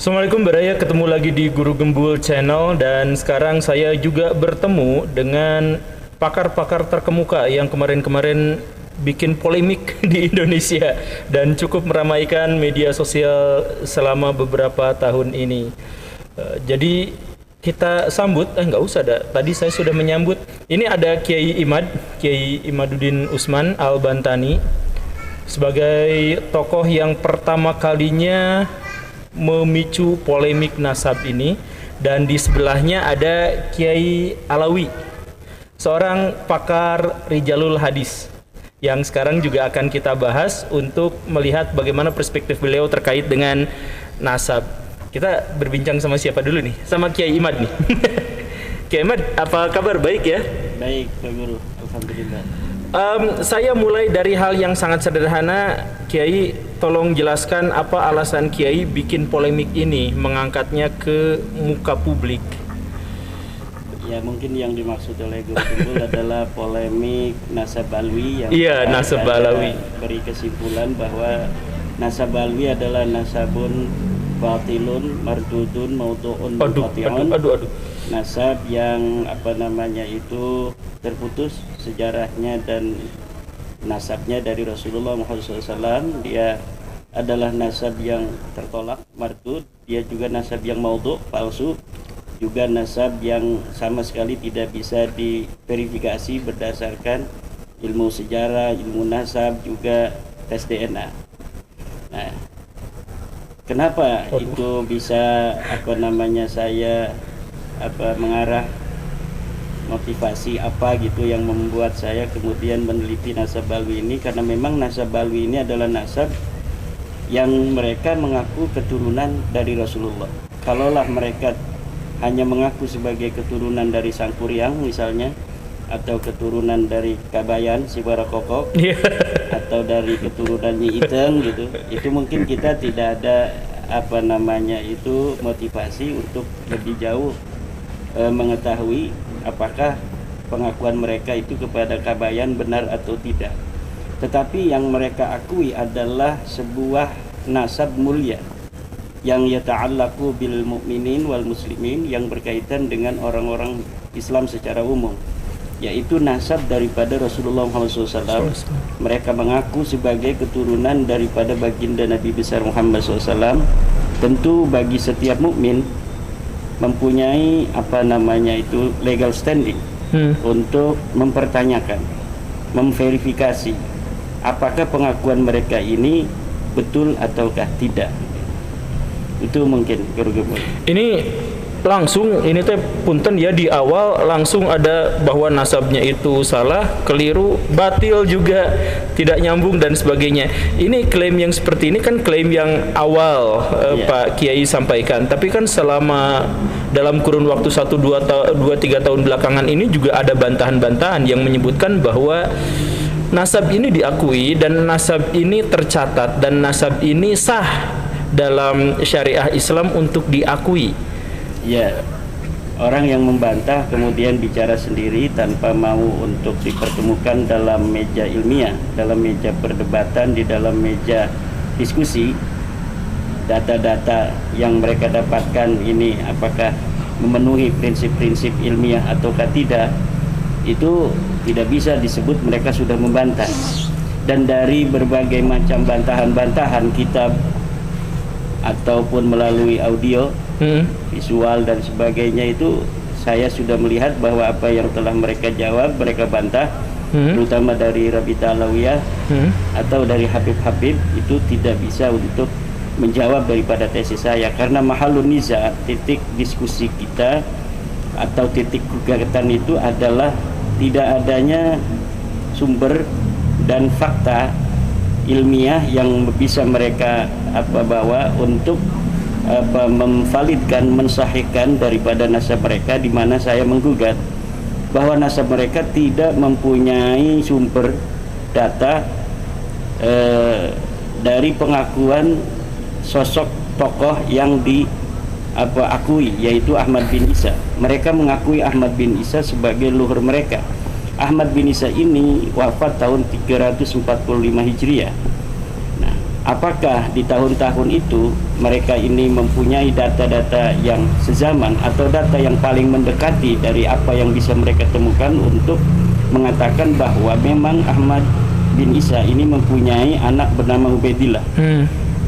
Assalamualaikum Baraya, ketemu lagi di Guru Gembul Channel dan sekarang saya juga bertemu dengan pakar-pakar terkemuka yang kemarin-kemarin bikin polemik di Indonesia dan cukup meramaikan media sosial selama beberapa tahun ini. Jadi kita sambut, nggak usah dah. Tadi saya sudah menyambut. Ini ada Kiai Imaduddin Usman Al-Bantani sebagai tokoh yang pertama kalinya memicu polemik nasab ini, dan di sebelahnya ada Kiai Alawi, seorang pakar Rijalul Hadis yang sekarang juga akan kita bahas untuk melihat bagaimana perspektif beliau terkait dengan nasab. Kita berbincang sama siapa dulu nih? Sama Kiai Imad nih. Kiai Imad, apa kabar? Baik ya? Baik, Pak Guru. Alhamdulillah. Saya mulai dari hal yang sangat sederhana. Kiai, tolong jelaskan apa alasan Kiai bikin polemik ini, mengangkatnya ke muka publik. Ya, mungkin yang dimaksud oleh Guru Gembul adalah polemik nasab alwi yang nasab alawi. Beri kesimpulan bahwa nasab alwi adalah nasabun batilun mardudun maudu'un munqati'un. Nasab yang itu terputus sejarahnya dan nasabnya dari Rasulullah Muhammad SAW. Dia adalah nasab yang tertolak, mardud. Dia juga nasab yang maudhu', palsu. Juga nasab yang sama sekali tidak bisa diverifikasi berdasarkan ilmu sejarah, ilmu nasab, juga tes DNA. Nah, kenapa itu bisa saya mengarah motivasi apa gitu yang membuat saya kemudian meneliti nasab alwi ini? Karena memang nasab alwi ini adalah nasab yang mereka mengaku keturunan dari Rasulullah. Kalaulah mereka hanya mengaku sebagai keturunan dari Sangkuriang misalnya, atau keturunan dari Kabayan si Barakoko, atau dari keturunannya Iteng gitu, itu mungkin kita tidak ada motivasi untuk lebih jauh mengetahui apakah pengakuan mereka itu kepada Kabayan benar atau tidak. Tetapi yang mereka akui adalah sebuah nasab mulia yang yata'allaqu bil mu'minin wal muslimin, yang berkaitan dengan orang-orang Islam secara umum, yaitu nasab daripada Rasulullah Muhammad SAW. Mereka mengaku sebagai keturunan daripada baginda Nabi besar Muhammad SAW. Tentu bagi setiap mukmin mempunyai legal standing untuk mempertanyakan, memverifikasi apakah pengakuan mereka ini betul ataukah tidak. Itu mungkin Guru Gembul. Ini langsung punten ya, di awal langsung ada bahwa nasabnya itu salah, keliru, batil juga, tidak nyambung dan sebagainya. Ini klaim yang seperti ini kan klaim yang awal Pak Kiai sampaikan. Tapi kan selama dalam kurun waktu 1-2-3 tahun belakangan ini juga ada bantahan-bantahan yang menyebutkan bahwa nasab ini diakui dan nasab ini tercatat dan nasab ini sah dalam syariah Islam untuk diakui. Ya, orang yang membantah kemudian bicara sendiri tanpa mau untuk dipertemukan dalam meja ilmiah, dalam meja perdebatan, di dalam meja diskusi. Data-data yang mereka dapatkan ini apakah memenuhi prinsip-prinsip ilmiah ataukah tidak, itu tidak bisa disebut mereka sudah membantah. Dan dari berbagai macam bantahan-bantahan kitab ataupun melalui audio, visual dan sebagainya, itu saya sudah melihat bahwa apa yang telah mereka jawab, mereka bantah, terutama dari Rabita Alawiyah atau dari Habib-Habib, itu tidak bisa untuk menjawab daripada tesis saya. Karena mahalun niza, titik diskusi kita atau titik gugatan itu adalah tidak adanya sumber dan fakta ilmiah yang bisa mereka bawa untuk memvalidkan, mensahihkan daripada nasab mereka, di mana saya menggugat bahwa nasab mereka tidak mempunyai sumber data dari pengakuan sosok tokoh yang diakui, yaitu Ahmad bin Isa. Mereka mengakui Ahmad bin Isa sebagai luhur mereka. Ahmad bin Isa ini wafat tahun 345 Hijriah. Nah, apakah di tahun-tahun itu mereka ini mempunyai data-data yang sezaman atau data yang paling mendekati dari apa yang bisa mereka temukan untuk mengatakan bahwa memang Ahmad bin Isa ini mempunyai anak bernama Ubaidillah.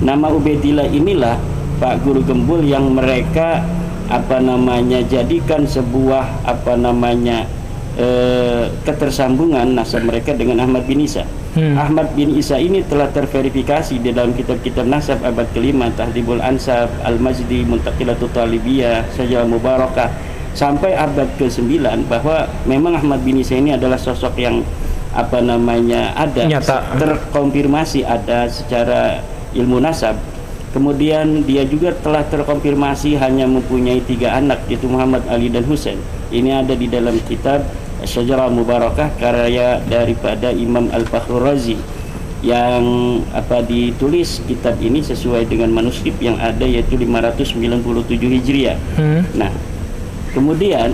Nama Ubaidillah inilah Pak Guru Gembul yang mereka jadikan sebuah ketersambungan nasab mereka dengan Ahmad bin Isa. Ahmad bin Isa ini telah terverifikasi di dalam kitab-kitab nasab abad ke-5, Tahdhibul Ansab, Al-Majdi, Muntaqilatul Talibiyah, Syajarah Mubarakah, sampai abad ke-9 bahwa memang Ahmad bin Isa ini adalah sosok yang ada nyata, terkonfirmasi ada secara ilmu nasab. Kemudian dia juga telah terkonfirmasi hanya mempunyai 3 anak, yaitu Muhammad, Ali, dan Husain. Ini ada di dalam kitab Syajarah Mubarakah karya daripada Imam Al-Fakhrur Razi yang ditulis kitab ini sesuai dengan manuskrip yang ada, yaitu 597 Hijriah. Nah, kemudian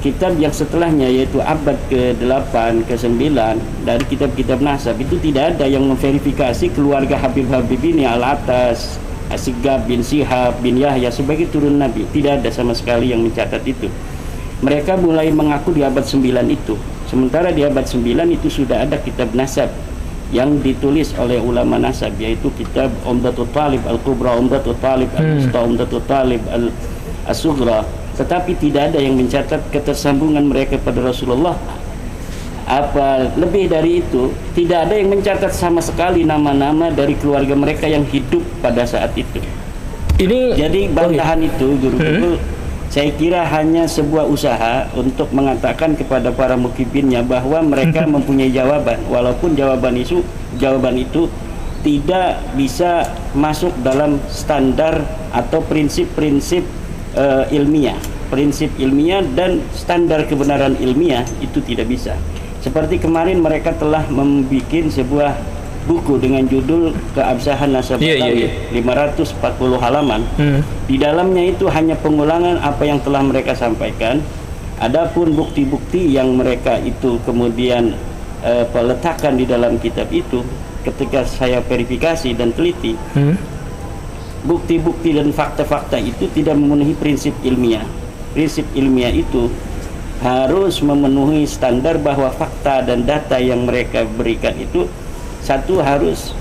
kitab yang setelahnya yaitu abad ke-8, ke-9 dari kitab-kitab nasab itu tidak ada yang memverifikasi keluarga Habib ini Al-Atas, Asigab bin Sihab bin Yahya sebagai turun Nabi. Tidak ada sama sekali yang mencatat itu. Mereka mulai mengaku di abad 9 itu. Sementara di abad 9 itu sudah ada kitab nasab yang ditulis oleh ulama nasab, yaitu kitab Umdatul Talib Al-Kubra, Umdatul Talib Al-Musta, Umdatul Talib Al-Sughra. Tetapi tidak ada yang mencatat ketersambungan mereka pada Rasulullah. Lebih dari itu, tidak ada yang mencatat sama sekali nama-nama dari keluarga mereka yang hidup pada saat itu. Jadi bantahan itu Guru saya kira hanya sebuah usaha untuk mengatakan kepada para mukibinnya bahwa mereka mempunyai jawaban, walaupun jawaban itu tidak bisa masuk dalam standar atau prinsip-prinsip ilmiah. Prinsip ilmiah dan standar kebenaran ilmiah itu tidak bisa. Seperti kemarin mereka telah membuat sebuah buku dengan judul Keabsahan Nasab Balawi, 540 halaman. Di dalamnya itu hanya pengulangan apa yang telah mereka sampaikan. Adapun bukti-bukti yang mereka itu kemudian letakkan di dalam kitab itu, ketika saya verifikasi dan teliti, bukti-bukti dan fakta-fakta itu tidak memenuhi prinsip ilmiah. Prinsip ilmiah itu harus memenuhi standar bahwa fakta dan data yang mereka berikan itu satu harus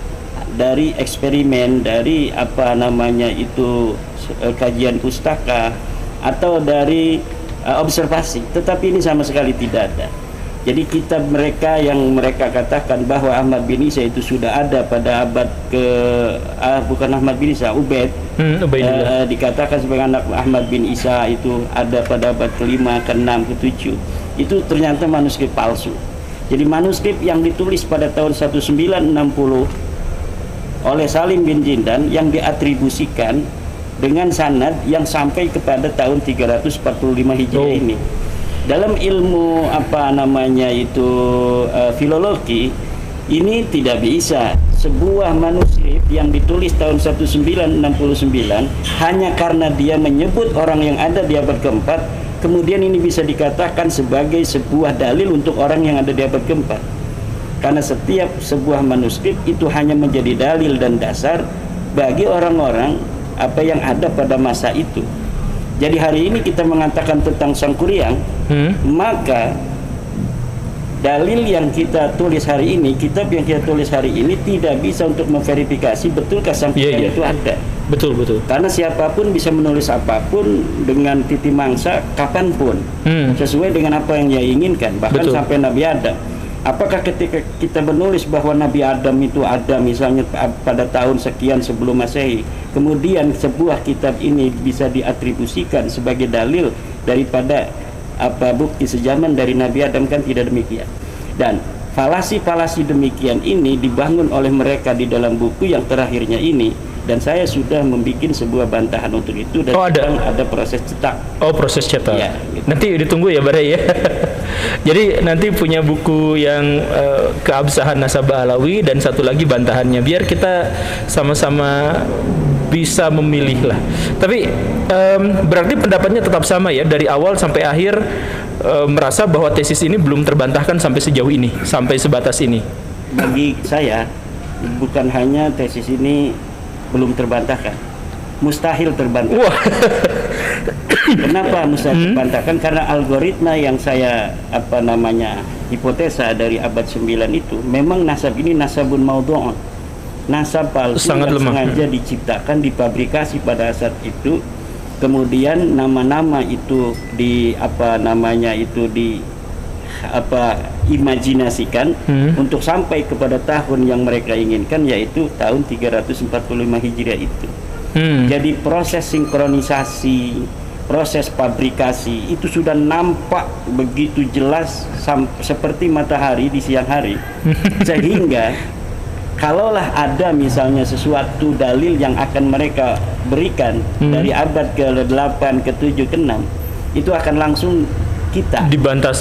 dari eksperimen, dari kajian pustaka atau dari observasi. Tetapi ini sama sekali tidak ada. Jadi kitab mereka yang mereka katakan bahwa Ahmad bin Isa itu sudah ada pada abad bukan Ahmad bin Isa, Ubaid, dikatakan sebagai anak Ahmad bin Isa itu ada pada abad ke-5, ke-6, ke-7. Itu ternyata manuskrip palsu. Jadi manuskrip yang ditulis pada tahun 1960 oleh Salim bin Jindan yang diatribusikan dengan sanad yang sampai kepada tahun 345 Hijriah ini. Dalam ilmu filologi ini tidak bisa sebuah manuskrip yang ditulis tahun 1969 hanya karena dia menyebut orang yang ada di abad keempat, kemudian ini bisa dikatakan sebagai sebuah dalil untuk orang yang ada di abad keempat. Karena setiap sebuah manuskrip itu hanya menjadi dalil dan dasar bagi orang-orang yang ada pada masa itu. Jadi hari ini kita mengatakan tentang Sangkuriang, maka dalil yang kita tulis hari ini, kitab yang kita tulis hari ini tidak bisa untuk memverifikasi betulkah Sangkuriang itu ada. Betul. Karena siapapun bisa menulis apapun dengan titi mangsa kapanpun, sesuai dengan apa yang dia inginkan, bahkan sampai Nabi Adam. Apakah ketika kita menulis bahwa Nabi Adam itu ada misalnya pada tahun sekian sebelum Masehi, kemudian sebuah kitab ini bisa diatribusikan sebagai dalil daripada bukti sejaman dari Nabi Adam? Kan tidak demikian. Dan falasi-falasi demikian ini dibangun oleh mereka di dalam buku yang terakhirnya ini, dan saya sudah membuat sebuah bantahan untuk itu, dan ada proses cetak. Proses cetak. Ya, gitu. Nanti ditunggu ya Barai ya. Jadi nanti punya buku yang Keabsahan Nasab Alawi dan satu lagi bantahannya, biar kita sama-sama bisa memilih lah. Tapi berarti pendapatnya tetap sama ya, dari awal sampai akhir merasa bahwa tesis ini belum terbantahkan sampai sejauh ini, sampai sebatas ini. Bagi saya bukan hanya tesis ini belum terbantahkan, mustahil terbantahkan. Wah. Kenapa mustahil terbantahkan? Karena algoritma yang saya hipotesa dari abad 9 itu memang nasab ini nasabun maudhu'un, nasab palsu sangat yang lemah. sengaja diciptakan, difabrikasi pada saat itu, kemudian nama-nama itu imajinasikan untuk sampai kepada tahun yang mereka inginkan, yaitu tahun 345 Hijriah itu. Jadi proses sinkronisasi, proses fabrikasi itu sudah nampak begitu jelas seperti matahari di siang hari. Sehingga kalaulah ada misalnya sesuatu dalil yang akan mereka berikan dari abad ke-8, ke-7, ke-6, itu akan langsung dibantah.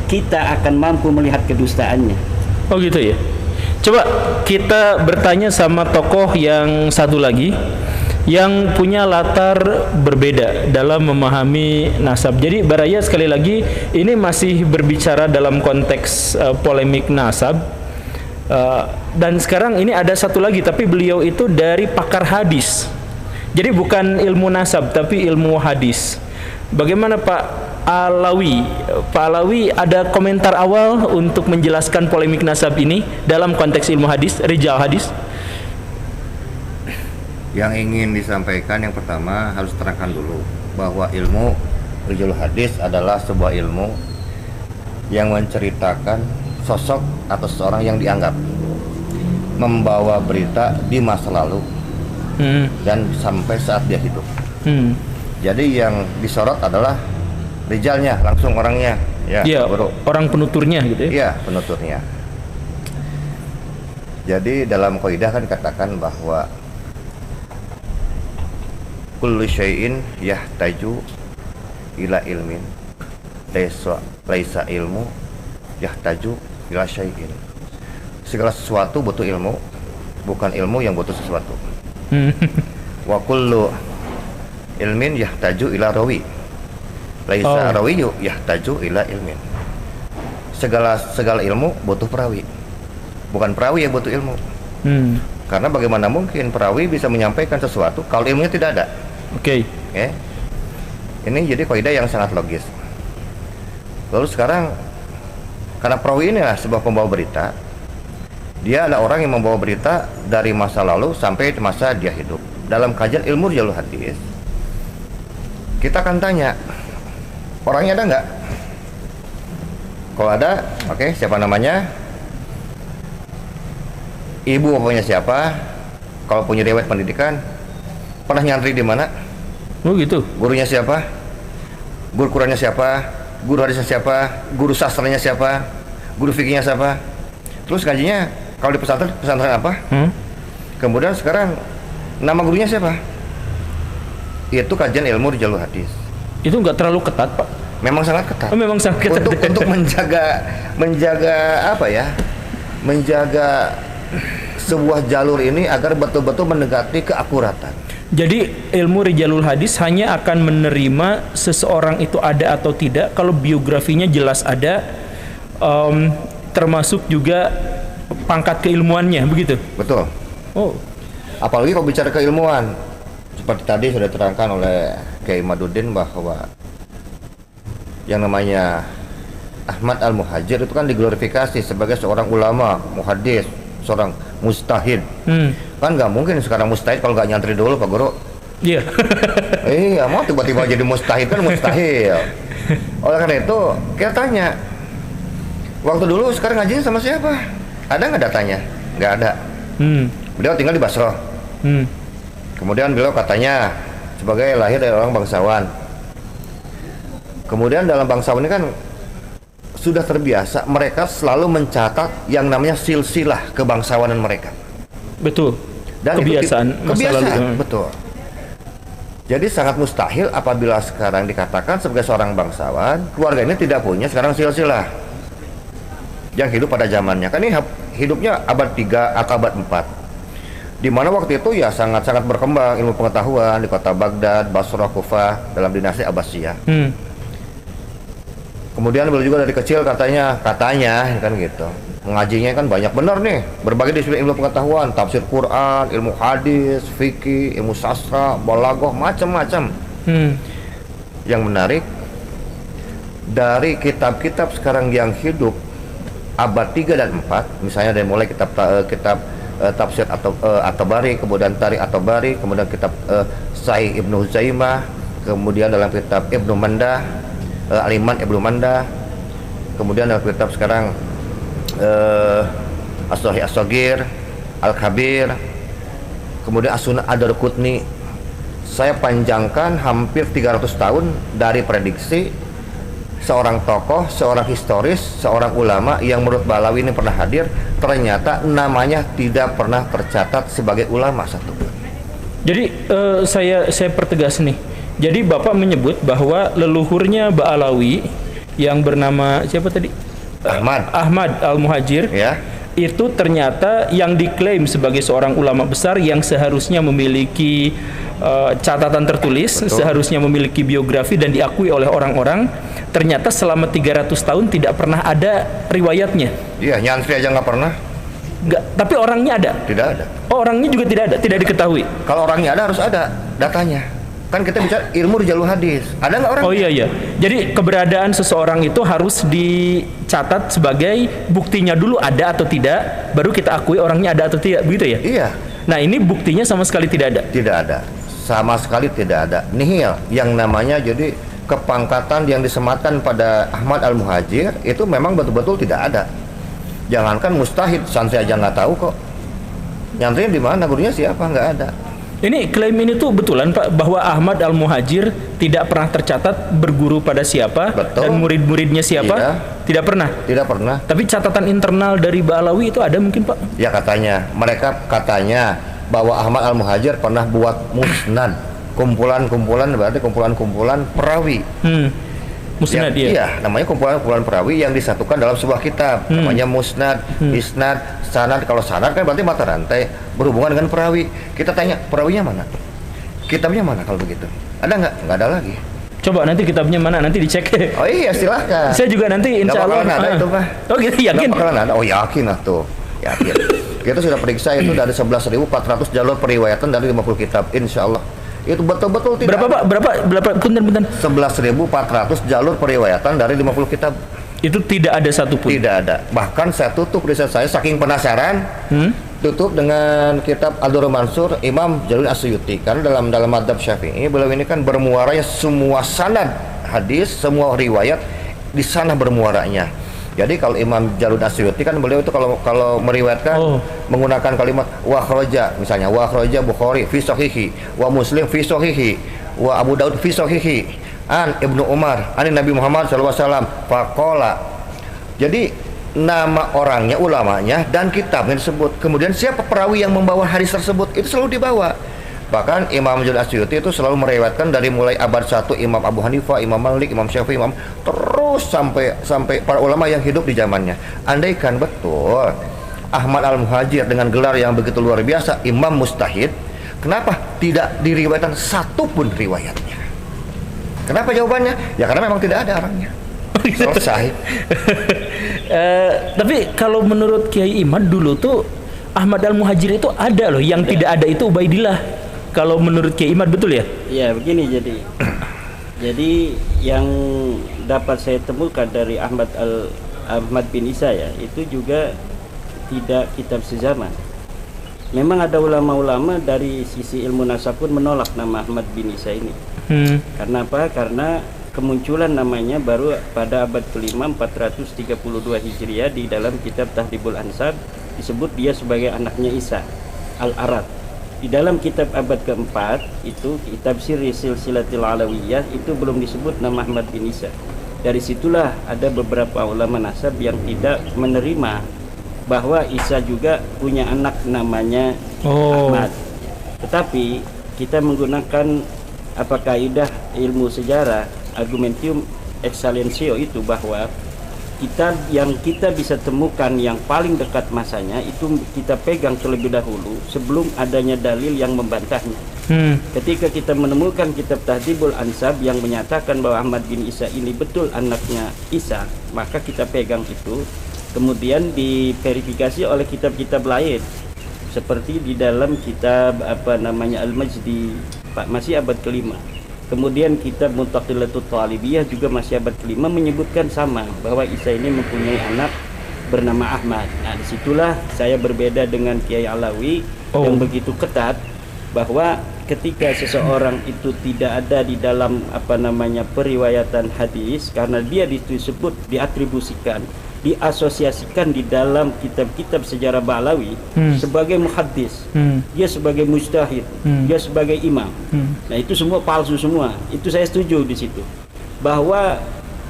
Kita akan mampu melihat kedustaannya. Oh gitu ya. Coba kita bertanya sama tokoh yang satu lagi yang punya latar berbeda dalam memahami nasab. Jadi Baraya, sekali lagi ini masih berbicara dalam konteks polemik nasab. Dan sekarang ini ada satu lagi, tapi beliau itu dari pakar hadis. Jadi bukan ilmu nasab tapi ilmu hadis. Bagaimana Pak Alawi? Pak Alawi, ada komentar awal untuk menjelaskan polemik nasab ini dalam konteks ilmu hadis, rijal hadis? Yang ingin disampaikan yang pertama harus terangkan dulu bahwa ilmu rijal hadis adalah sebuah ilmu yang menceritakan sosok atau seorang yang dianggap membawa berita di masa lalu dan sampai saat dia hidup. Jadi yang disorot adalah rijalnya, langsung orangnya, ya, orang penuturnya gitu ya. Iya, penuturnya. Jadi dalam kaidah kan dikatakan bahwa kullu syai'in yahtaju ila ilmin, laisa ilmu yahtaju ila syai'in. Segala sesuatu butuh ilmu, bukan ilmu yang butuh sesuatu. Wa kullu ilmin yahtaju ila rawi, laisa rawiyu yahtaju ila ilmin. Segala ilmu butuh perawi, bukan perawi yang butuh ilmu. Karena bagaimana mungkin perawi bisa menyampaikan sesuatu kalau ilmunya tidak ada? Oke. Ini jadi kaidah yang sangat logis. Lalu sekarang, karena perawi ini adalah sebuah pembawa berita, dia adalah orang yang membawa berita dari masa lalu sampai masa dia hidup. Dalam kajian ilmu jalur hadis, kita akan tanya, orangnya ada nggak? Kalau ada, oke, siapa namanya? Ibu bapaknya siapa? Kalau punya riwayat pendidikan, pernah nyantri di mana? Oh gitu. Gurunya siapa? Guru Qurannya siapa? Guru hadisnya siapa? Guru sastranya siapa? Guru fikihnya siapa? Terus ngajinya kalau di pesantren apa? Kemudian sekarang nama gurunya siapa? Itu kajian ilmu di jalur hadis. Itu nggak terlalu ketat, Pak? Memang sangat ketat. Oh, memang sangat ketat. Untuk menjaga apa ya? Menjaga sebuah jalur ini agar betul-betul mendekati keakuratan. Jadi ilmu rijalul hadis hanya akan menerima seseorang itu ada atau tidak kalau biografinya jelas ada, termasuk juga pangkat keilmuannya, begitu? Betul. Oh. Apalagi kalau bicara keilmuan, seperti tadi sudah diterangkan oleh Kiai Maduddin bahwa yang namanya Ahmad Al-Muhajir itu kan diglorifikasi sebagai seorang ulama, muhaddis, seorang mustahid. Kan nggak mungkin sekarang mustahid kalau nggak nyantri dulu, Pak Guru. Iya. Iya, mau tiba-tiba jadi mustahid kan mustahil. Oleh karena itu kita tanya, waktu dulu sekarang ngajinya sama siapa? Ada nggak datanya? Nggak ada. Beliau tinggal di Basra. Kemudian beliau katanya sebagai lahir dari orang bangsawan. Kemudian dalam bangsawan ini kan sudah terbiasa mereka selalu mencatat yang namanya silsilah kebangsawanan mereka. Betul. Dan kebiasaan masa lalu. Betul. Jadi sangat mustahil apabila sekarang dikatakan sebagai seorang bangsawan, keluarga ini tidak punya sekarang silsilah yang hidup pada zamannya. Kan ini hidupnya abad 3 atau abad 4. Di mana waktu itu ya sangat-sangat berkembang ilmu pengetahuan di kota Baghdad, Basra, Kufah dalam dinasti Abbasiyah. Kemudian beliau juga dari kecil katanya kan gitu ngajinya kan banyak benar nih, berbagai disiplin ilmu pengetahuan, tafsir Quran, ilmu hadis, fikih, ilmu sastra, balaghah, macam-macam. Yang menarik, dari kitab-kitab sekarang yang hidup abad 3 dan 4, misalnya dari mulai kitab tafsir At-Tabari, kemudian Tarikh At-Tabari, kemudian kitab Sahih Ibnu Huzaimah, kemudian dalam kitab Ibnu Mandah, Al-Iman Ibnu Mandah, kemudian dalam kitab sekarang As-Sahih As-Saghir, Al-Kabir, kemudian As-Sunnah Ad-Darqutni. Saya panjangkan hampir 300 tahun dari prediksi seorang tokoh, seorang historis, seorang ulama yang menurut Balawi ini pernah hadir, ternyata namanya tidak pernah tercatat sebagai ulama satupun. Jadi saya pertegas nih. Jadi Bapak menyebut bahwa leluhurnya Ba'alawi yang bernama siapa tadi? Ahmad Al-Muhajir, ya. Itu ternyata yang diklaim sebagai seorang ulama besar yang seharusnya memiliki catatan tertulis, betul, seharusnya memiliki biografi dan diakui oleh orang-orang, ternyata selama 300 tahun tidak pernah ada riwayatnya. Iya, nyantri aja nggak pernah. Nggak, tapi orangnya ada? Tidak ada. Oh, orangnya juga tidak ada, tidak diketahui? Kalau orangnya ada harus ada datanya. Kan kita bicara ilmu rijalul hadis. Ada nggak orang? Oh iya. Jadi keberadaan seseorang itu harus dicatat sebagai buktinya dulu ada atau tidak, baru kita akui orangnya ada atau tidak, begitu ya? Iya. Nah ini buktinya sama sekali tidak ada? Tidak ada. Sama sekali tidak ada. Nihil yang namanya jadi kepangkatan yang disematkan pada Ahmad Al-Muhajir itu memang betul-betul tidak ada. Jangankan mustahid, santri aja nggak tahu kok. Nyantri di mana, gurunya siapa, nggak ada. Ini klaim ini tuh betulan Pak, bahwa Ahmad Al-Muhajir tidak pernah tercatat berguru pada siapa, betul, dan murid-muridnya siapa? Iya. Tidak pernah? Tidak pernah. Tapi catatan internal dari Ba'alawi itu ada mungkin Pak? Ya katanya, mereka katanya bahwa Ahmad Al-Muhajir pernah buat musnad, kumpulan-kumpulan, berarti kumpulan-kumpulan perawi. Musnad ya, iya, namanya kumpulan-kumpulan perawi yang disatukan dalam sebuah kitab, namanya musnad, isnad, sanad. Kalau sanad kan berarti mata rantai berhubungan dengan perawi. Kita tanya, perawinya mana? Kitabnya mana kalau begitu? Ada nggak? Nggak ada lagi. Coba nanti kitabnya mana, nanti dicek. Oh iya, silahkan. Saya juga nanti insya Allah ada itu Pak. Oh gitu, yakin? Nggak bakalan ada. Oh yakin lah tuh, yakin. Kita sudah periksa itu dari 11.400 jalur periwayatan dari 50 kitab, insya Allah. Itu betul-betul tidak. Berapa punten 11.400 jalur periwayatan dari 50 kitab. Itu tidak ada satupun. Tidak ada. Bahkan saya tutup riset saya saking penasaran. Tutup dengan kitab Ad-Durrul Mansur Imam Jalaluddin As-Suyuti. Karena dalam madzhab Syafi'i beliau ini kan bermuaranya semua sanad hadis, semua riwayat di sana bermuaranya. Jadi kalau Imam Jalaluddin As-Suyuti kan beliau itu kalau meriwayatkan menggunakan kalimat wa kharaja, misalnya wa kharaja Bukhari fi sahihi, wa Muslim fi sahihi, wa Abu Daud fi sahihi, an Ibnu Umar, an Nabi Muhammad sallallahu alaihi wasallam faqala. Jadi nama orangnya, ulamanya dan kitabnya disebut. Kemudian siapa perawi yang membawa hadis tersebut itu selalu dibawa. Bahkan Imam Jalaluddin As-Suyuti itu selalu meriwayatkan dari mulai abad 1 Imam Abu Hanifah, Imam Malik, Imam Syafi'i, terus sampai para ulama yang hidup di zamannya. Andaikan betul Ahmad Al-Muhajir dengan gelar yang begitu luar biasa, Imam Mustahid, kenapa tidak diriwayatkan satupun riwayatnya? Kenapa jawabannya? Ya karena memang tidak ada orangnya. Selesai. Tapi kalau menurut Kiai Imad dulu tuh Ahmad Al-Muhajir itu ada loh, yang tidak ada itu Ubaidillah. Kalau menurut Kiai Imad betul ya? Ya begini jadi yang dapat saya temukan dari Ahmad bin Isa ya, itu juga tidak kitab sezaman. Memang ada ulama-ulama dari sisi ilmu nasab pun menolak nama Ahmad bin Isa ini. Karena apa? Karena kemunculan namanya baru pada abad ke-5 432 Hijriah di dalam kitab Tahdhibul Ansab disebut dia sebagai anaknya Isa Al-Arad. Di dalam kitab abad ke-4 itu kitab Sirri Silsilatil Alawiyah itu belum disebut nama Ahmad bin Isa. Dari situlah ada beberapa ulama nasab yang tidak menerima bahwa Isa juga punya anak namanya Ahmad. Tetapi kita menggunakan kaidah ilmu sejarah argumentium excellentio itu bahwa kitab yang kita bisa temukan yang paling dekat masanya itu kita pegang terlebih dahulu sebelum adanya dalil yang membantahnya. Ketika kita menemukan kitab Tahdhibul Ansab yang menyatakan bahwa Ahmad bin Isa ini betul anaknya Isa, maka kita pegang itu. kemudian diverifikasi oleh kitab-kitab lain seperti di dalam kitab Al-Majdi masih abad kelima. Kemudian kitab Muntaqilatut Talibiyah juga masih abad kelima menyebutkan sama bahwa Isa ini mempunyai anak bernama Ahmad. Nah, disitulah saya berbeda dengan Kiai Alawi yang begitu ketat bahwa ketika seseorang itu tidak ada di dalam periwayatan hadis karena dia disebut diatribusikan, diasosiasikan di dalam kitab-kitab sejarah Ba'alawi sebagai muhaddis, dia sebagai mujtahid, dia sebagai imam. Nah, itu semua palsu semua. Itu saya setuju di situ. Bahwa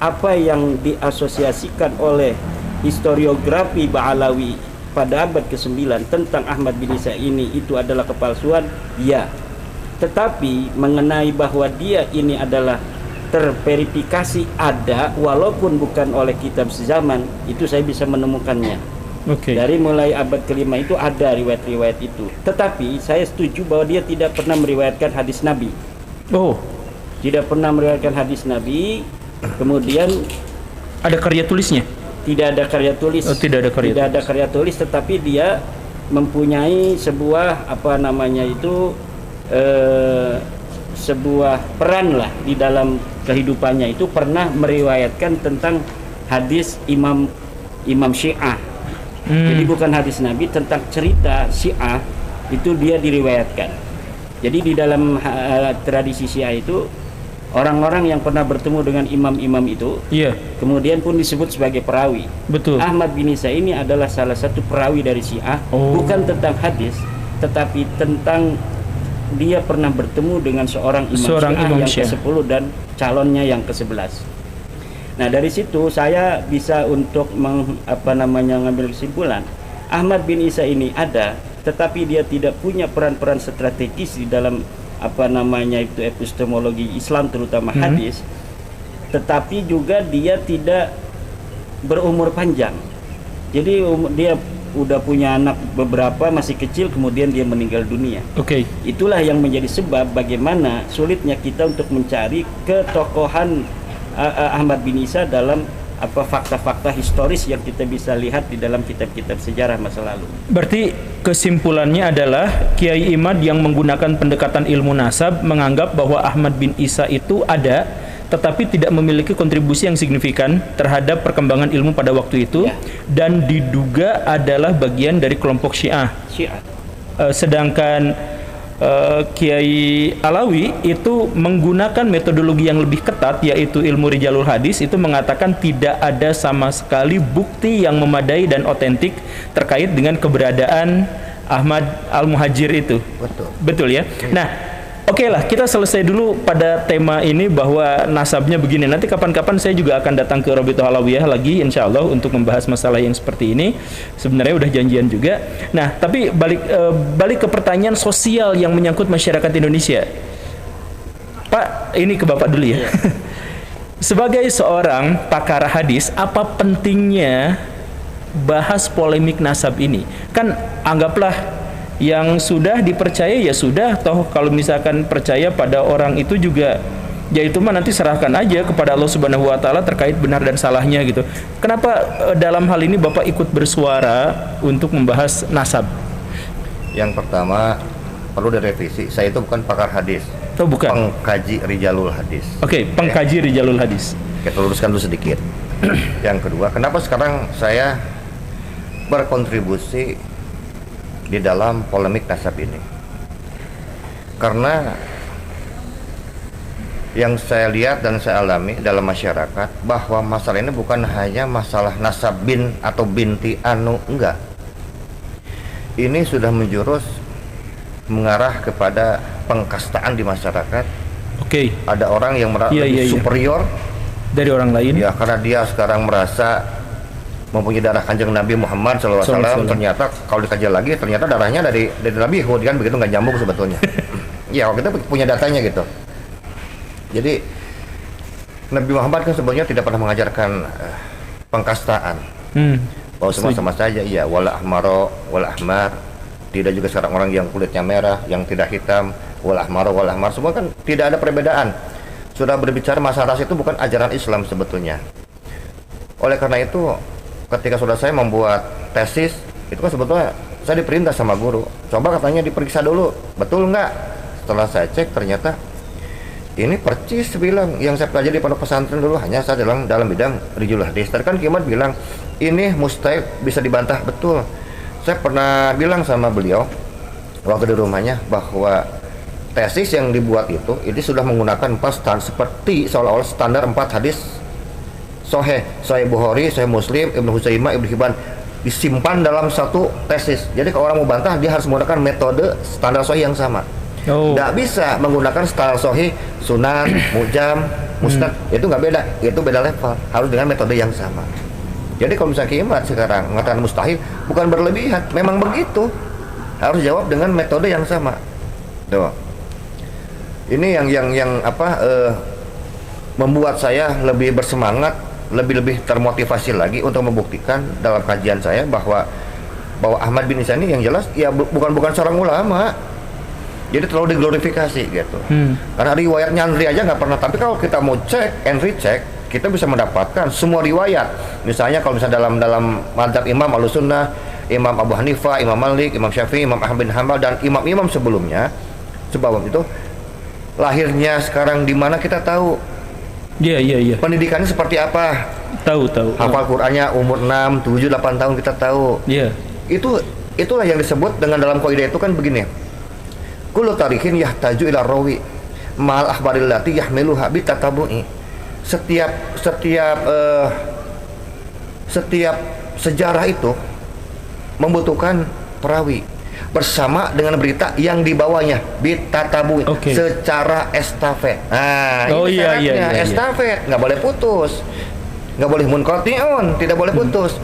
apa yang diasosiasikan oleh historiografi Ba'alawi pada abad ke-9 tentang Ahmad bin Isa ini itu adalah kepalsuan, ya. Tetapi mengenai bahwa dia ini adalah terverifikasi ada walaupun bukan oleh kitab sezaman, itu saya bisa menemukannya. Dari mulai abad kelima itu ada riwayat-riwayat itu. Tetapi saya setuju bahwa dia tidak pernah meriwayatkan hadis Nabi. Tidak pernah meriwayatkan hadis Nabi. Kemudian ada karya tulisnya? Tidak ada karya tulis. Tidak ada karya tulis, tetapi dia mempunyai sebuah sebuah peran lah di dalam kehidupannya, itu pernah meriwayatkan tentang hadis imam Syiah. Jadi bukan hadis Nabi, tentang cerita Syiah itu dia diriwayatkan. Jadi di dalam tradisi Syiah itu orang-orang yang pernah bertemu dengan imam-imam itu, kemudian pun disebut sebagai perawi. Betul. Ahmad bin Isa ini adalah salah satu perawi dari Syiah, bukan tentang hadis, tetapi tentang dia pernah bertemu dengan seorang imam Syiah yang ke-10 dan calonnya yang ke-11. Nah, dari situ saya bisa untuk mengambil kesimpulan Ahmad bin Isa ini ada, tetapi dia tidak punya peran-peran strategis di dalam epistemologi Islam, terutama hadis. Tetapi juga dia tidak berumur panjang. Jadi dia udah punya anak beberapa, masih kecil, kemudian dia meninggal dunia. Itulah yang menjadi sebab bagaimana sulitnya kita untuk mencari ketokohan Ahmad bin Isa dalam fakta-fakta historis yang kita bisa lihat di dalam kitab-kitab sejarah masa lalu. Berarti kesimpulannya adalah Kiai Imad yang menggunakan pendekatan ilmu nasab menganggap bahwa Ahmad bin Isa itu ada, tetapi tidak memiliki kontribusi yang signifikan terhadap perkembangan ilmu pada waktu itu, dan diduga adalah bagian dari kelompok Syiah. Sedangkan Kiai Alawi itu menggunakan metodologi yang lebih ketat, yaitu ilmu Rijalul Hadis, itu mengatakan tidak ada sama sekali bukti yang memadai dan otentik terkait dengan keberadaan Ahmad Al-Muhajir itu. Betul ya? Nah, lah, kita selesai dulu pada tema ini bahwa nasabnya begini. Nanti kapan-kapan saya juga akan datang ke Rabithah Alawiyah lagi, insya Allah, untuk membahas masalah yang seperti ini. Sebenarnya udah janjian juga. Nah, tapi balik ke pertanyaan sosial yang menyangkut masyarakat Indonesia. Pak, ini ke Bapak dulu ya. Sebagai seorang pakar hadis, apa pentingnya bahas polemik nasab ini? Kan anggaplah yang sudah dipercaya ya sudah, toh kalau misalkan percaya pada orang itu juga ya itu mah nanti serahkan aja kepada Allah Subhanahu wa taala terkait benar dan salahnya gitu. Kenapa dalam hal ini Bapak ikut bersuara untuk membahas nasab? Yang pertama perlu direvisi, saya itu bukan pakar hadis. Bukan. Pengkaji Rijalul Hadis. Pengkaji Rijalul Hadis. Kita luruskan dulu sedikit. Yang kedua, kenapa sekarang saya berkontribusi di dalam polemik nasab ini? Karena yang saya lihat dan saya alami dalam masyarakat bahwa masalah ini bukan hanya masalah nasab bin atau binti anu, enggak. Ini sudah menjurus mengarah kepada pengkastaan di masyarakat. Ada orang yang merasa superior dari orang lain. Ya, karena dia sekarang merasa mempunyai darah kanjeng Nabi Muhammad SAW. Ternyata kalau dikaji lagi, ternyata darahnya dari Nabi Hud, kan begitu, nggak nyambung sebetulnya. Ya, kita punya datanya gitu. Jadi Nabi Muhammad kan sebenarnya tidak pernah mengajarkan pengkastaan. Bahwa semua sama saja, iya, wala ahmaro wala ahmar. Tidak juga sekarang orang yang kulitnya merah, yang tidak hitam, wala ahmaro wala ahmar, semua kan tidak ada perbedaan. Sudah berbicara masalah ras itu bukan ajaran Islam sebetulnya. Oleh karena itu ketika saudara saya membuat tesis, itu kan sebetulnya saya diperintah sama guru, coba katanya diperiksa dulu, betul nggak? Setelah saya cek ternyata ini percis bilang yang saya pelajari di pondok pesantren dulu, hanya saya dalam bidang rijul hadis. Tadi kan Kimat bilang ini mustahil, bisa dibantah, betul. Saya pernah bilang sama beliau waktu di rumahnya bahwa tesis yang dibuat itu ini sudah menggunakan 4 standar, seperti seolah-olah standar 4 hadis Sahih Bukhari, Sahih Muslim, Ibnu Huzaimah, Ibnu Hibban, disimpan dalam satu tesis. Jadi kalau orang mau bantah, dia harus menggunakan metode standar Sahih yang sama. Nggak bisa menggunakan standar Sahih, Sunan, Mujam, Musnad, itu nggak beda, itu beda level, harus dengan metode yang sama. Jadi kalau misalnya Kimat sekarang mengatakan mustahil, bukan berlebihan, memang begitu, harus jawab dengan metode yang sama. Tuh. Ini yang membuat saya lebih bersemangat, lebih termotivasi lagi untuk membuktikan dalam kajian saya bahwa Ahmad bin Insani yang jelas ya bukan seorang ulama, jadi terlalu diglorifikasi gitu. Karena riwayat nyantri aja nggak pernah, tapi kalau kita mau cek and recheck, kita bisa mendapatkan semua riwayat. Misalnya kalau misalnya dalam mazhab Imam Ahlussunnah, Imam Abu Hanifah, Imam Malik, Imam Syafi'i, Imam Ahmad bin Hanbal, dan imam-imam sebelumnya, sebab itu lahirnya sekarang di mana kita tahu. Iya. Pendidikannya seperti apa? Tahu. Hafal Qur'annya umur 6, 7, 8 tahun kita tahu. Iya. Itulah yang disebut dengan dalam kaidah itu kan begini. Kullu tarihin yahtaju ila rawi mal akhbaril lati yahmiluha bi tatabu'i. Setiap sejarah itu membutuhkan perawi bersama dengan berita yang dibawanya bitatabu, secara estafet. Nah, ini syaratnya estafet, nggak boleh putus, nggak boleh munqati'un, tidak boleh putus.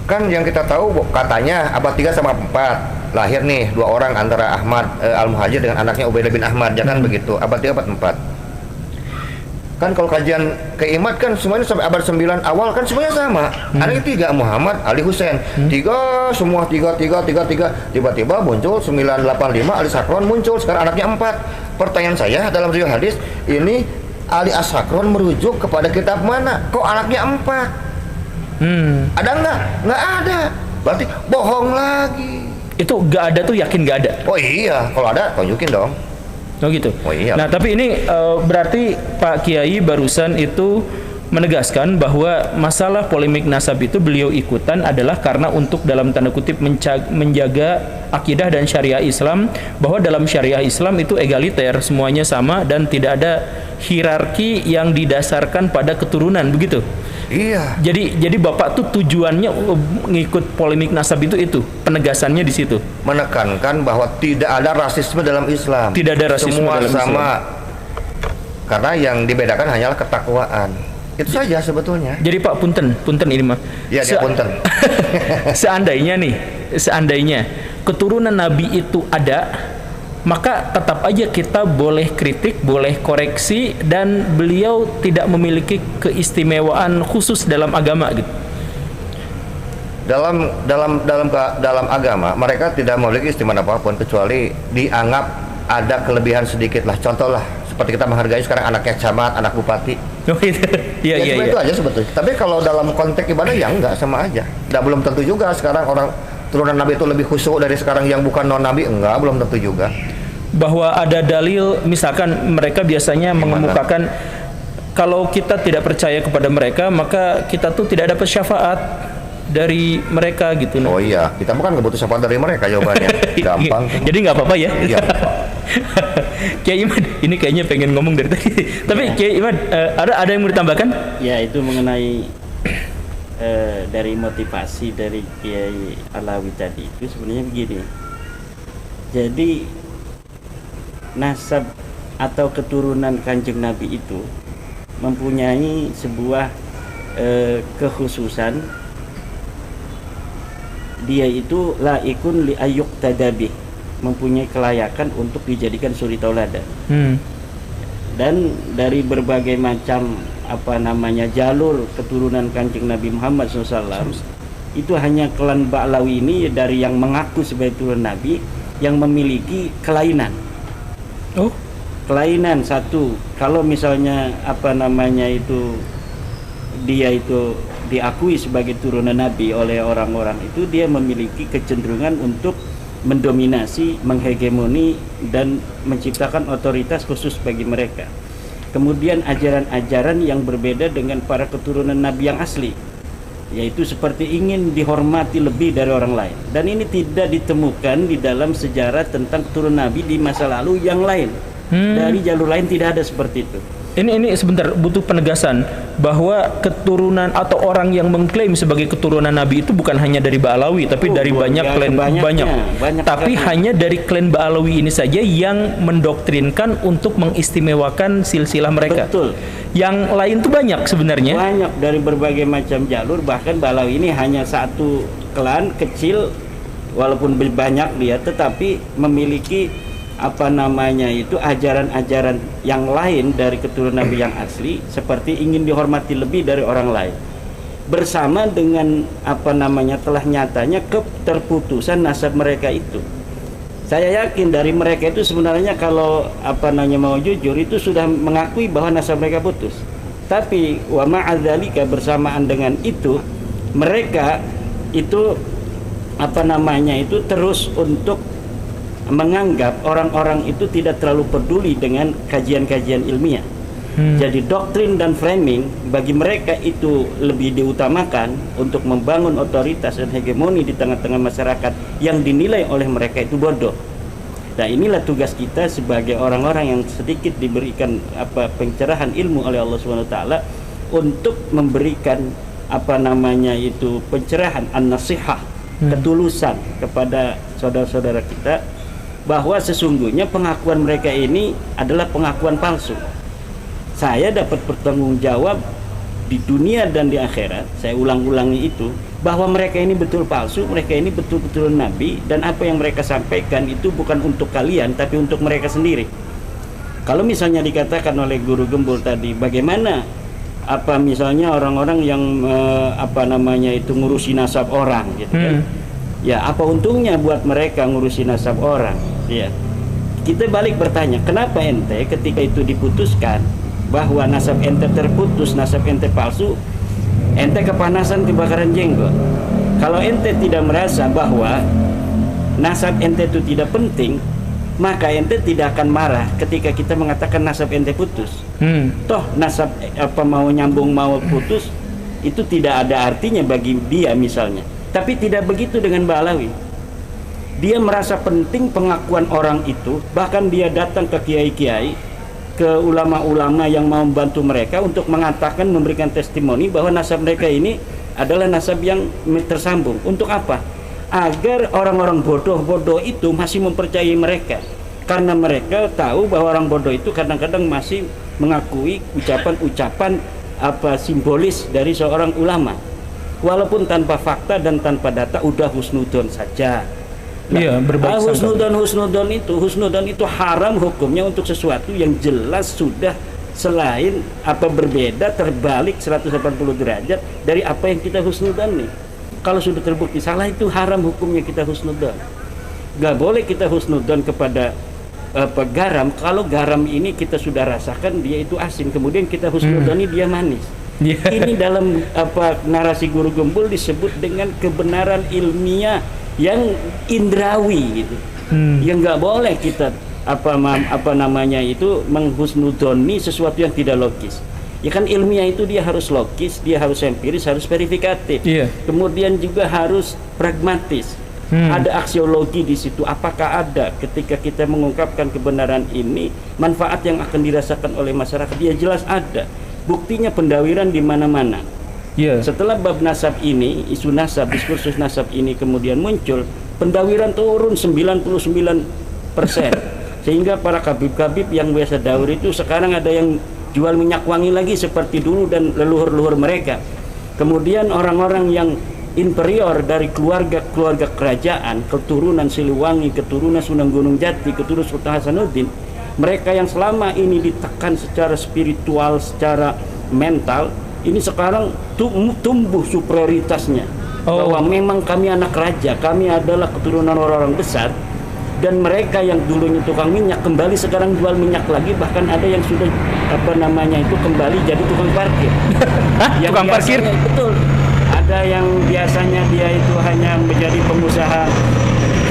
Kan yang kita tahu katanya abad 3 sama 4 lahir nih 2 orang antara Ahmad Al-Muhajir dengan anaknya Ubaidah bin Ahmad, jangan begitu. Abad 3 abad 4. Kan kalau kajian Kimat kan semuanya sampai abad 9 awal kan semuanya sama. Ada 3 Muhammad, Ali, Husain. 3 semua 3. Tiba-tiba muncul 985 Ali Sakron muncul, sekarang anaknya 4. Pertanyaan saya dalam riwayat hadis ini, Ali As-Sakron merujuk kepada kitab mana? Kok anaknya 4? Ada nggak? Nggak ada. Berarti bohong lagi. Itu nggak ada tuh yakin nggak ada? Oh iya, kalau ada tunjukin dong. Oh gitu. Oh iya. Nah tapi ini berarti Pak Kiai barusan itu menegaskan bahwa masalah polemik nasab itu beliau ikutan adalah karena untuk dalam tanda kutip menjaga akidah dan syariah Islam, bahwa dalam syariah Islam itu egaliter, semuanya sama dan tidak ada hierarki yang didasarkan pada keturunan, begitu. Iya. Jadi Bapak tuh tujuannya ngikut polemik nasab itu penegasannya di situ. Menekankan bahwa tidak ada rasisme dalam Islam. Tidak ada rasisme semua dalam sama. Islam. Karena yang dibedakan hanyalah ketakwaan. Itu saja sebetulnya. Jadi Pak punten ini mah. Iya, dia punten. Seandainya keturunan Nabi itu ada, maka tetap aja kita boleh kritik, boleh koreksi, dan beliau tidak memiliki keistimewaan khusus dalam agama gitu. Dalam agama mereka tidak memiliki istimewa apapun kecuali dianggap ada kelebihan sedikit lah. Contoh lah seperti kita menghargai sekarang anaknya camat, anak bupati. Oh itu. Iya. Itu aja sebetulnya. Tapi kalau dalam konteks ibadah ya enggak, sama aja. Belum tentu juga sekarang orang turunan Nabi itu lebih khusyuk dari sekarang yang bukan non Nabi, enggak, belum tentu juga. Bahwa ada dalil, misalkan mereka biasanya mengemukakan kalau kita tidak percaya kepada mereka, maka kita tuh tidak dapat syafaat dari mereka gitu. Oh iya, kita bukan nggak butuh syafaat dari mereka jawabannya. Gampang. Jadi nggak apa-apa ya. Iya. Kiai Imad, ini kayaknya pengen ngomong dari tadi. Tapi Kiai Imad, ada yang mau ditambahkan? Ya, itu mengenai dari motivasi dari Kiai Alawi tadi itu sebenarnya begini. Jadi nasab atau keturunan Kanjeng Nabi itu mempunyai sebuah kekhususan. Dia itu laikun li ayyuk tadabi, mempunyai kelayakan untuk dijadikan suri tauladan. Dan dari berbagai macam jalur keturunan Kanjeng Nabi Muhammad SAW, itu hanya klan Ba'lawi ini dari yang mengaku sebagai turun Nabi yang memiliki kelainan. Oh, kelainan satu, kalau misalnya dia itu diakui sebagai turunan Nabi oleh orang-orang itu, dia memiliki kecenderungan untuk mendominasi, menghegemoni, dan menciptakan otoritas khusus bagi mereka. Kemudian ajaran-ajaran yang berbeda dengan para keturunan Nabi yang asli, yaitu seperti ingin dihormati lebih dari orang lain. Dan ini tidak ditemukan di dalam sejarah tentang keturunan Nabi di masa lalu yang lain. Dari jalur lain tidak ada seperti itu. Ini sebentar, butuh penegasan bahwa keturunan atau orang yang mengklaim sebagai keturunan Nabi itu bukan hanya dari Ba'alawi, tapi dari banyak klan, banyak. Tapi hanya dari klan Ba'alawi ini saja yang mendoktrinkan untuk mengistimewakan silsilah mereka. Betul. Yang lain tuh banyak sebenarnya. Banyak dari berbagai macam jalur, bahkan Ba'alawi ini hanya satu klan kecil, walaupun banyak dia, tetapi memiliki ajaran-ajaran yang lain dari keturunan Nabi yang asli, seperti ingin dihormati lebih dari orang lain, bersama dengan telah nyatanya keterputusan nasab mereka itu. Saya yakin dari mereka itu sebenarnya kalau mau jujur itu sudah mengakui bahwa nasab mereka putus. Tapi wa ma'adzalika, bersamaan dengan itu mereka itu terus untuk menganggap orang-orang itu tidak terlalu peduli dengan kajian-kajian ilmiah. Jadi doktrin dan framing bagi mereka itu lebih diutamakan untuk membangun otoritas dan hegemoni di tengah-tengah masyarakat yang dinilai oleh mereka itu bodoh. Nah, inilah tugas kita sebagai orang-orang yang sedikit diberikan pencerahan ilmu oleh Allah SWT untuk memberikan pencerahan, an-nasihah, ketulusan kepada saudara-saudara kita, bahwa sesungguhnya pengakuan mereka ini adalah pengakuan palsu. Saya dapat bertanggung jawab di dunia dan di akhirat, saya ulang-ulangi itu, bahwa mereka ini betul palsu, mereka ini betul-betul Nabi, dan apa yang mereka sampaikan itu bukan untuk kalian, tapi untuk mereka sendiri. Kalau misalnya dikatakan oleh Guru Gembul tadi, bagaimana misalnya orang-orang yang ngurusi nasab orang gitu kan. Ya, apa untungnya buat mereka ngurusi nasab orang? Ya, kita balik bertanya, kenapa ente ketika itu diputuskan bahwa nasab ente terputus, nasab ente palsu, ente kepanasan kebakaran jenggot? Kalau ente tidak merasa bahwa nasab ente itu tidak penting, maka ente tidak akan marah ketika kita mengatakan nasab ente putus. Toh nasab mau nyambung mau putus itu tidak ada artinya bagi dia misalnya. Tapi tidak begitu dengan Ba'alawi. Dia merasa penting pengakuan orang itu, bahkan dia datang ke kiai-kiai, ke ulama-ulama yang mau membantu mereka untuk mengatakan, memberikan testimoni bahwa nasab mereka ini adalah nasab yang tersambung. Untuk apa? Agar orang-orang bodoh-bodoh itu masih mempercayai mereka. Karena mereka tahu bahwa orang bodoh itu kadang-kadang masih mengakui ucapan-ucapan simbolis dari seorang ulama, walaupun tanpa fakta dan tanpa data, udah husnudon saja. Iya, husnudon itu haram hukumnya untuk sesuatu yang jelas sudah selain berbeda, terbalik 180 derajat dari apa yang kita husnudon nih. Kalau sudah terbukti salah, itu haram hukumnya kita husnudon. Gak boleh kita husnudon kepada garam kalau garam ini kita sudah rasakan dia itu asin, kemudian kita husnudoni dia manis. Ini dalam narasi Guru Gembul disebut dengan kebenaran ilmiah yang indrawi gitu. Yang nggak boleh kita menghusnudoni sesuatu yang tidak logis. Ya kan, ilmiah itu dia harus logis, dia harus empiris, harus verifikatif. Kemudian juga harus pragmatis. Ada aksiologi di situ. Apakah ada ketika kita mengungkapkan kebenaran ini manfaat yang akan dirasakan oleh masyarakat? Ya jelas ada. Buktinya pendawiran di mana-mana. Setelah bab nasab ini, isu nasab, diskursus nasab ini kemudian muncul, pendawiran turun 99%. Sehingga para kabib-kabib yang biasa dawur itu sekarang ada yang jual minyak wangi lagi seperti dulu dan leluhur-leluhur mereka. Kemudian orang-orang yang inferior dari keluarga kerajaan, keturunan Siliwangi, keturunan Sunan Gunung Jati, keturunan Sultan Hasanuddin, mereka yang selama ini ditekan secara spiritual, secara mental, ini sekarang tumbuh superioritasnya. Bahwa memang kami anak raja, kami adalah keturunan orang-orang besar, dan mereka yang dulunya tukang minyak kembali sekarang jual minyak lagi, bahkan ada yang sudah kembali jadi tukang parkir. Tukang parkir? Betul. kita yang biasanya dia itu hanya menjadi pengusaha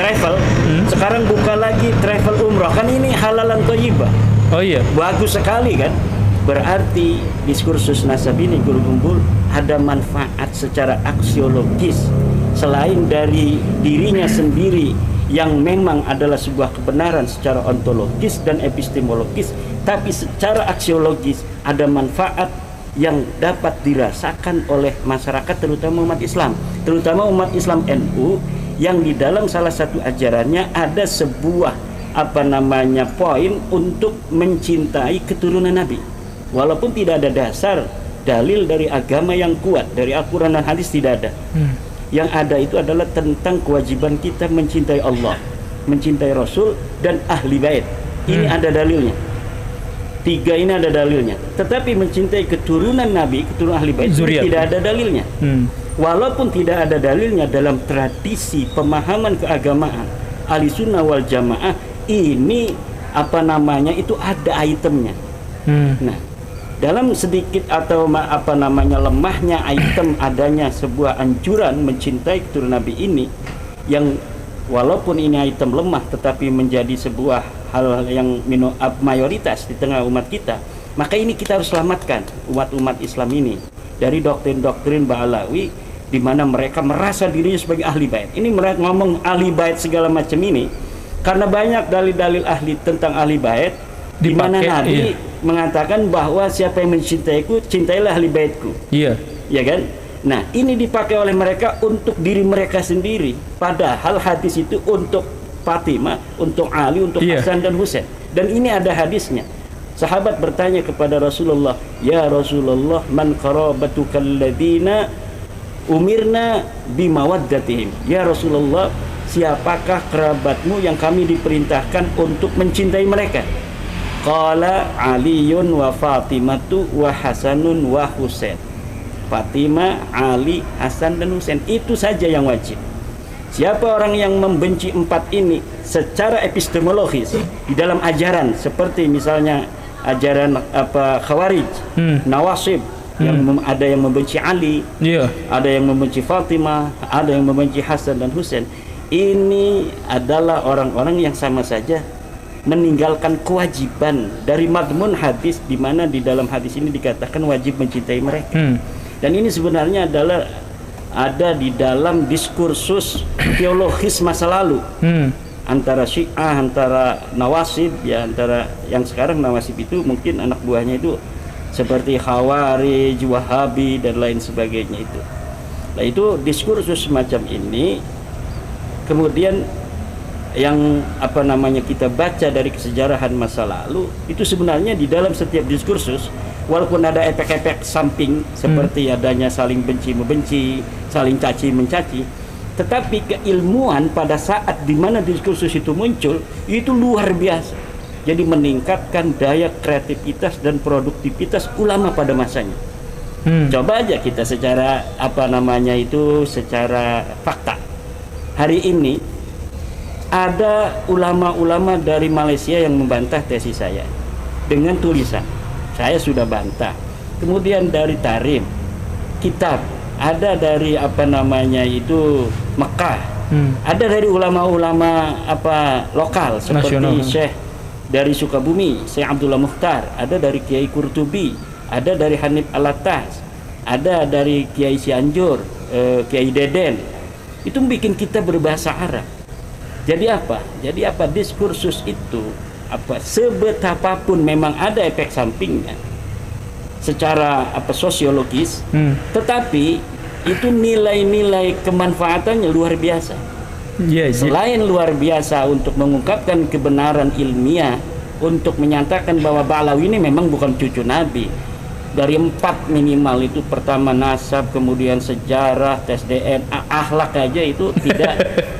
travel, sekarang buka lagi travel umroh. Kan ini halalan thayyibah. Oh iya. Bagus sekali kan? Berarti diskursus nasab ini Guru Gembul ada manfaat secara aksiologis selain dari dirinya sendiri yang memang adalah sebuah kebenaran secara ontologis dan epistemologis, tapi secara aksiologis ada manfaat yang dapat dirasakan oleh masyarakat, terutama umat Islam, terutama umat Islam NU, yang di dalam salah satu ajarannya ada sebuah poin untuk mencintai keturunan Nabi. Walaupun tidak ada dasar dalil dari agama yang kuat, dari Al-Quran dan hadis tidak ada. Yang ada itu adalah tentang kewajiban kita mencintai Allah, mencintai Rasul dan ahli bait. Ini ada dalilnya. 3 ini ada dalilnya. Tetapi mencintai keturunan Nabi, keturunan ahli bait tidak ada dalilnya. Walaupun tidak ada dalilnya dalam tradisi pemahaman keagamaan ahli sunnah wal jamaah, ini itu ada itemnya. Nah, dalam sedikit atau lemahnya item adanya sebuah anjuran mencintai keturunan Nabi ini, yang walaupun ini item lemah tetapi menjadi sebuah hal yang mayoritas di tengah umat kita, maka ini kita harus selamatkan umat-umat Islam ini dari doktrin-doktrin Ba'alawi di mana mereka merasa dirinya sebagai ahli bait. Ini mereka ngomong ahli bait segala macam ini karena banyak dalil-dalil ahli tentang ahli bait di mana Nabi mengatakan bahwa siapa yang mencintaiku, cintailah ahli baitku. Iya. Ya kan? Nah, ini dipakai oleh mereka untuk diri mereka sendiri. Padahal hadis itu untuk Fatimah, untuk Ali, untuk Hasan dan Husain. Dan ini ada hadisnya. Sahabat bertanya kepada Rasulullah, "Ya Rasulullah, man qarabatukal ladina umirna bimawaddatihim?" Ya Rasulullah, siapakah kerabatmu yang kami diperintahkan untuk mencintai mereka? Qala Aliyun wa Fatimatu wa Hasanun wa Husain. Fatimah, Ali, Hasan dan Husain, itu saja yang wajib. Siapa orang yang membenci 4 ini secara epistemologis di dalam ajaran, seperti misalnya ajaran Khawarij, Nawasib, yang ada yang membenci Ali, ada yang membenci Fatimah, ada yang membenci Hasan dan Husain, ini adalah orang-orang yang sama saja meninggalkan kewajiban dari madmun hadis, di mana di dalam hadis ini dikatakan wajib mencintai mereka. Dan ini sebenarnya adalah ada di dalam diskursus teologis masa lalu antara Syiah, antara Nawasib, ya, antara yang sekarang Nawasib itu mungkin anak buahnya itu seperti Khawarij, Wahabi dan lain sebagainya itu. Nah, itu diskursus semacam ini kemudian yang kita baca dari kesejarahan masa lalu itu sebenarnya di dalam setiap diskursus, walaupun ada efek-efek samping seperti adanya saling benci membenci, saling caci mencaci, tetapi keilmuan pada saat di mana diskursus itu muncul itu luar biasa. Jadi meningkatkan daya kreativitas dan produktivitas ulama pada masanya. Coba aja kita secara secara fakta. Hari ini ada ulama-ulama dari Malaysia yang membantah tesis saya dengan tulisan. Saya sudah bantah. Kemudian dari Tarim, kitab, ada dari Mekah, ada dari ulama-ulama lokal seperti Syekh dari Sukabumi, Syekh Abdullah Mukhtar, ada dari Kiai Qurtubi, ada dari Hanif Alatas, ada dari Kiai Cianjur, Kiai Deden. Itu bikin kita berbahasa Arab. Jadi diskursus itu sebetapapun memang ada efek sampingnya secara sosiologis, tetapi itu nilai-nilai kemanfaatannya luar biasa. Selain luar biasa untuk mengungkapkan kebenaran ilmiah, untuk menyatakan bahwa Ba'alawi ini memang bukan cucu Nabi. Dari 4 minimal itu, pertama nasab, kemudian sejarah, tes DNA, akhlak aja itu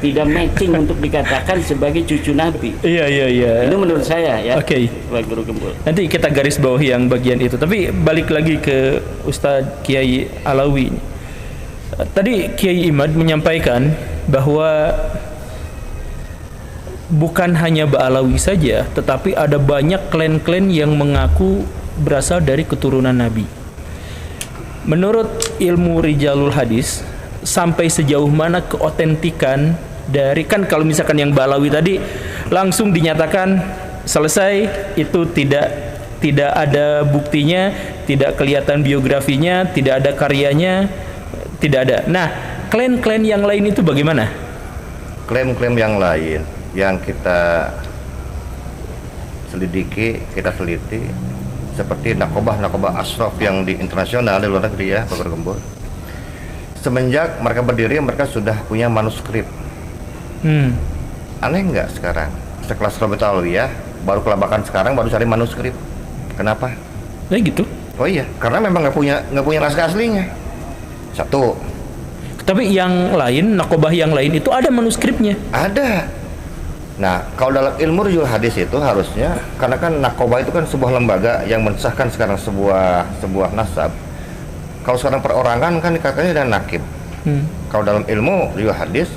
tidak matching untuk dikatakan sebagai cucu Nabi. Itu menurut saya ya. Pak Guru Gembul. Nanti kita garis bawahi yang bagian itu. Tapi balik lagi ke Ustadz Kiai Alawi. Tadi Kiai Imad menyampaikan bahwa bukan hanya Ba'alawi saja, tetapi ada banyak klan-klan yang mengaku berasal dari keturunan Nabi. Menurut ilmu Rijalul Hadis, sampai sejauh mana keotentikan dari, kan kalau misalkan yang Balawi tadi langsung dinyatakan selesai, itu tidak ada buktinya, tidak kelihatan biografinya, tidak ada karyanya, tidak ada. Nah, klaim-klaim yang lain itu bagaimana? Klaim-klaim yang lain yang kita selidiki, kita teliti, seperti nakobah ashraf yang di internasional di luar negeri ya, Pak Gembul. Semenjak mereka berdiri, mereka sudah punya manuskrip. Aneh nggak sekarang? Sekelas Robert Alawiyah baru kelabakan sekarang, baru cari manuskrip. Kenapa? Gitu. Oh iya, karena memang nggak punya naskah aslinya. Satu. Tapi yang lain, nakobah yang lain itu ada manuskripnya. Ada. Nah, kalau dalam ilmu rujuk hadis itu harusnya, karena kan nakobah itu kan sebuah lembaga yang mensahkan sekarang sebuah nasab. Kalau sekarang perorangan kan katanya ada nakib. Kalau dalam ilmu riwayat hadis,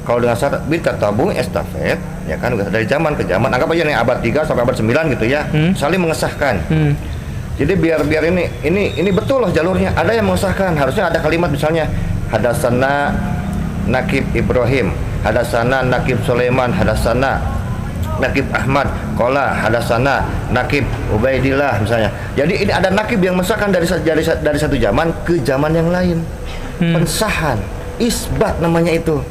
kalau dengan syarat tabung estafet, ya kan dari zaman ke zaman, anggap aja nih abad 3 sampai abad 9 gitu ya, saling mengesahkan. Jadi biar ini betul loh jalurnya, ada yang mengesahkan. Harusnya ada kalimat misalnya hadasana nakib Ibrahim, hadasana nakib Sulaiman, hadasana nakib Ahmad, qala hadasana nakib Ubaidillah misalnya. Jadi ini ada nakib yang mengesahkan dari satu zaman ke zaman yang lain. Pensahan, isbat namanya itu.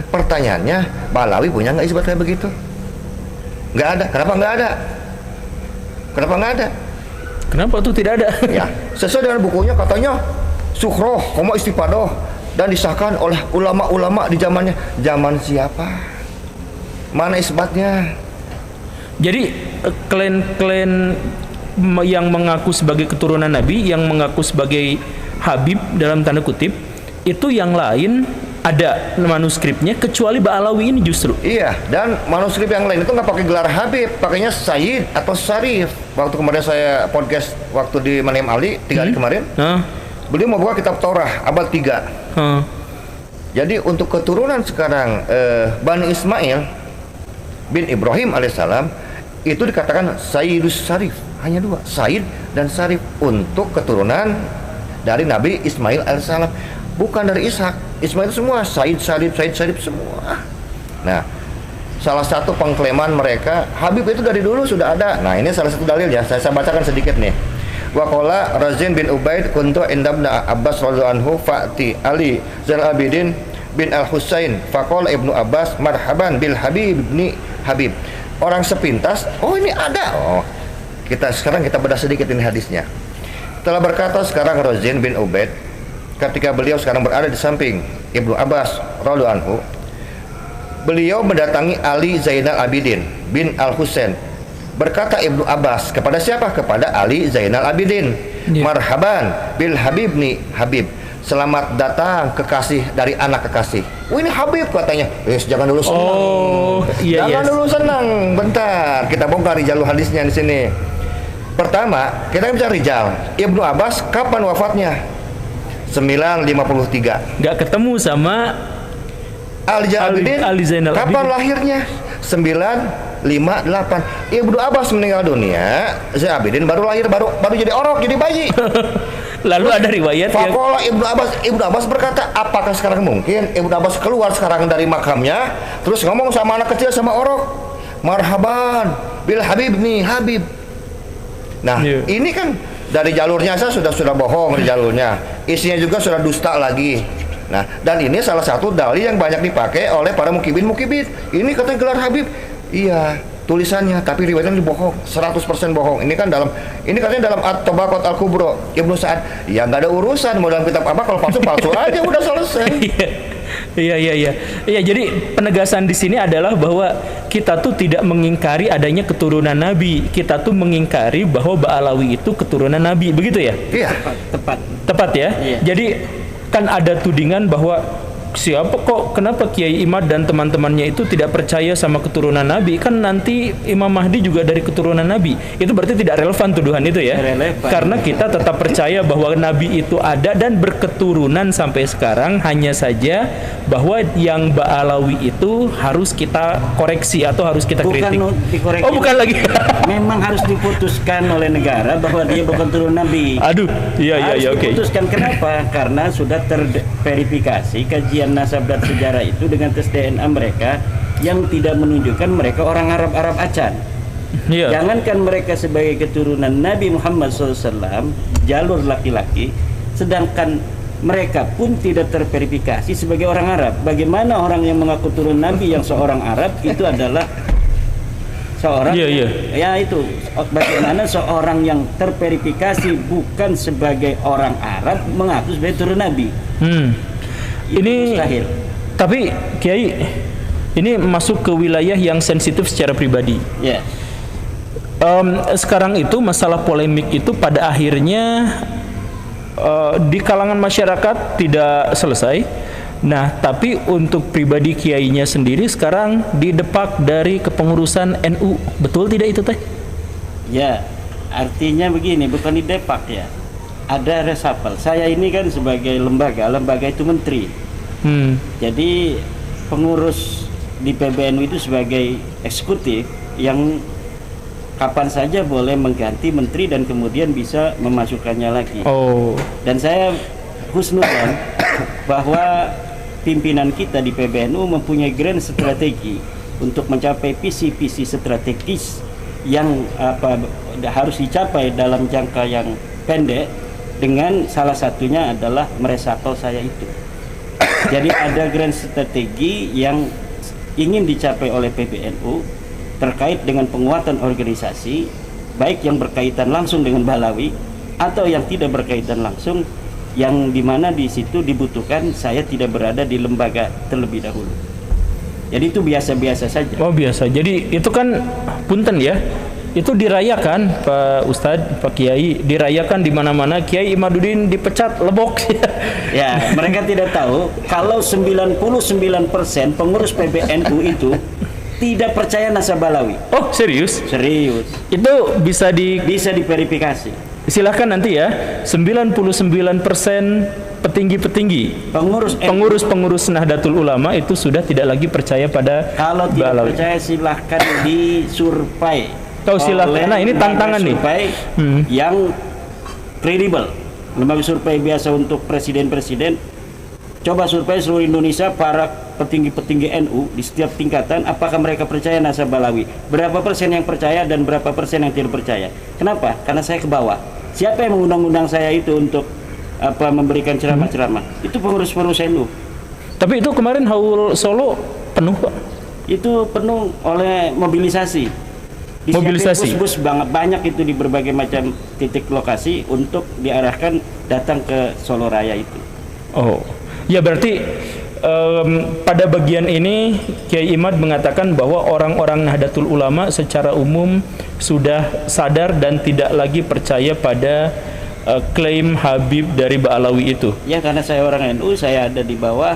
Pertanyaannya, Balawi punya nggak isbat kayak begitu? Nggak ada. Kenapa nggak ada? Kenapa tuh tidak ada? Ya, sesuai dengan bukunya katanya Sukhroh, koma istifadoh, dan disahkan oleh ulama-ulama di zamannya. Zaman siapa? Mana isbatnya? Jadi klan yang mengaku sebagai keturunan Nabi, yang mengaku sebagai Habib dalam tanda kutip, itu yang lain ada manuskripnya kecuali Ba'alawi ini justru. Iya, dan manuskrip yang lain itu nggak pakai gelar Habib, pakainya Sayyid atau Syarif. Waktu kemarin saya podcast waktu di Manem Ali 3 hari kemarin, beliau mau buka kitab Torah abad 3. Jadi untuk keturunan sekarang Bani Ismail bin Ibrahim alaihissalam itu dikatakan Sayyidus Syarif, hanya 2, Sayyid dan Syarif, untuk keturunan dari Nabi Ismail alaihissalam, bukan dari Ishak. Ismail semua Said Syarif semua. Nah, salah satu pengklaiman mereka, Habib itu dari dulu sudah ada. Nah, ini salah satu dalil ya, saya bacakan sedikit nih. Wa qala Razin bin Ubaid kuntu inda Ibnu Abbas radhiyallahu anhu fa'ti Ali Zainal Abidin bin Al-Husain faqala Ibnu Abbas marhaban bil Habib ibni Habib. Orang sepintas, oh ini ada. Oh, sekarang kita bedah sedikit ini hadisnya. Telah berkata sekarang Razin bin Ubaid ketika beliau sekarang berada di samping Ibnu Abbas radhiyallahu anhu, beliau mendatangi Ali Zainal Abidin bin Al-Husain. Berkata Ibnu Abbas kepada siapa? Kepada Ali Zainal Abidin. Marhaban bil Habib nih Habib. Selamat datang kekasih dari anak kekasih. Oh ini Habib katanya. Jangan dulu senang. Jangan dulu senang. Bentar, kita bongkar jalur hadisnya di sini. Pertama, kita bicara rijal. Ibnu Abbas kapan wafatnya? 953. Nggak ketemu sama Ali Zainal Abidin. Kapan lahirnya? 958. Ibnu Abbas meninggal dunia, Zainal Abidin baru lahir, baru jadi orok, jadi bayi. Lalu ada riwayat Fakola Ibnu Abbas berkata, apakah sekarang mungkin Ibnu Abbas keluar sekarang dari makamnya, terus ngomong sama anak kecil sama orok, marhaban bil Habib nih Habib. Nah, ini kan dari jalurnya saya sudah bohong di jalurnya. Isinya juga sudah dusta lagi. Nah, dan ini salah satu dalil yang banyak dipakai oleh para mukibin. Ini katanya gelar Habib. Iya, tulisannya, tapi riwayatnya bohong, 100% bohong. Ini katanya dalam At-Tabaqat Al-Kubra Ibnu Sa'ad. Ya nggak ada urusan mau dalam kitab apa, kalau palsu aja udah selesai. Iya. Jadi penegasan di sini adalah bahwa kita tuh tidak mengingkari adanya keturunan Nabi. Kita tuh mengingkari bahwa Ba'alawi itu keturunan Nabi, begitu ya? Iya. Tepat ya. Iya. Jadi kan ada tudingan bahwa siapa kok, kenapa Kiai Imad dan teman-temannya itu tidak percaya sama keturunan Nabi? Kan nanti Imam Mahdi juga dari keturunan Nabi. Itu berarti tidak relevan tuduhan itu ya? Relevan. Karena kita tetap percaya bahwa Nabi itu ada dan berketurunan sampai sekarang. Hanya saja bahwa yang Ba'alawi itu harus kita koreksi atau harus kita kritik. Bukan dikoreksi. Oh, bukan lagi. Memang harus diputuskan oleh negara bahwa dia bukan turun Nabi. Aduh, iya, Harus oke. diputuskan. Kenapa? Karena sudah terverifikasi kajian nasab dan sejarah itu dengan tes DNA mereka yang tidak menunjukkan mereka orang Arab acan. Iya. Jangankan mereka sebagai keturunan Nabi Muhammad SAW, jalur laki-laki, sedangkan mereka pun tidak terverifikasi sebagai orang Arab. Bagaimana orang yang mengaku turun Nabi yang seorang Arab itu adalah seorang, ya itu bagaimana seorang yang terverifikasi bukan sebagai orang Arab mengaku sebagai turun Nabi. Ini mustahil. Tapi Kiai, ini masuk ke wilayah yang sensitif secara pribadi. Ya. Sekarang itu masalah polemik itu pada akhirnya di kalangan masyarakat tidak selesai. Nah, tapi untuk pribadi kiainya sendiri sekarang didepak dari kepengurusan NU. Betul tidak itu teh? Ya, artinya begini, bukan didepak ya. Ada reshuffle. Saya ini kan sebagai lembaga itu menteri. Jadi pengurus di PBNU itu sebagai eksekutif yang kapan saja boleh mengganti menteri dan kemudian bisa memasukkannya lagi. Dan saya husnudzon bahwa pimpinan kita di PBNU mempunyai grand strategi untuk mencapai visi-visi strategis yang harus dicapai dalam jangka yang pendek, dengan salah satunya adalah meresapel saya itu. Jadi ada grand strategi yang ingin dicapai oleh PBNU terkait dengan penguatan organisasi, baik yang berkaitan langsung dengan Ba'alawi atau yang tidak berkaitan langsung, yang dimana di situ dibutuhkan saya tidak berada di lembaga terlebih dahulu. Jadi itu biasa-biasa saja. Oh, biasa. Jadi itu kan punten ya. Itu dirayakan Pak Ustadz, Pak Kiai, dirayakan di mana-mana. Kiai Imaduddin dipecat, lebok. Ya, mereka tidak tahu kalau 99% pengurus PBNU itu tidak percaya nasab Ba'alawi. Oh, serius? Serius. Itu bisa diverifikasi. Silahkan nanti ya. 99% petinggi-petinggi pengurus Nahdlatul Ulama itu sudah tidak lagi percaya pada kalau tidak Ba'alawi. Percaya silahkan disurvei. Silahkan. Nah, ini tantangan nih. Yang kredibel. Lembaga survei biasa untuk presiden-presiden. Coba survei seluruh Indonesia para petinggi-petinggi NU di setiap tingkatan, apakah mereka percaya nasab Ba'alawi? Berapa persen yang percaya dan berapa persen yang tidak percaya? Kenapa? Karena saya ke bawah. Siapa yang mengundang-undang saya itu untuk memberikan ceramah-ceramah? Itu pengurus-pengurus NU. Tapi itu kemarin Haul Solo penuh, Pak. Itu penuh oleh mobilisasi. Mobilisasi. Bus-bus banyak itu di berbagai macam titik lokasi untuk diarahkan datang ke Solo Raya itu. Oh, ya berarti pada bagian ini Kiai Imad mengatakan bahwa orang-orang Nahdlatul Ulama secara umum sudah sadar dan tidak lagi percaya pada klaim Habib dari Ba'alawi itu. Ya, karena saya orang NU, saya ada di bawah,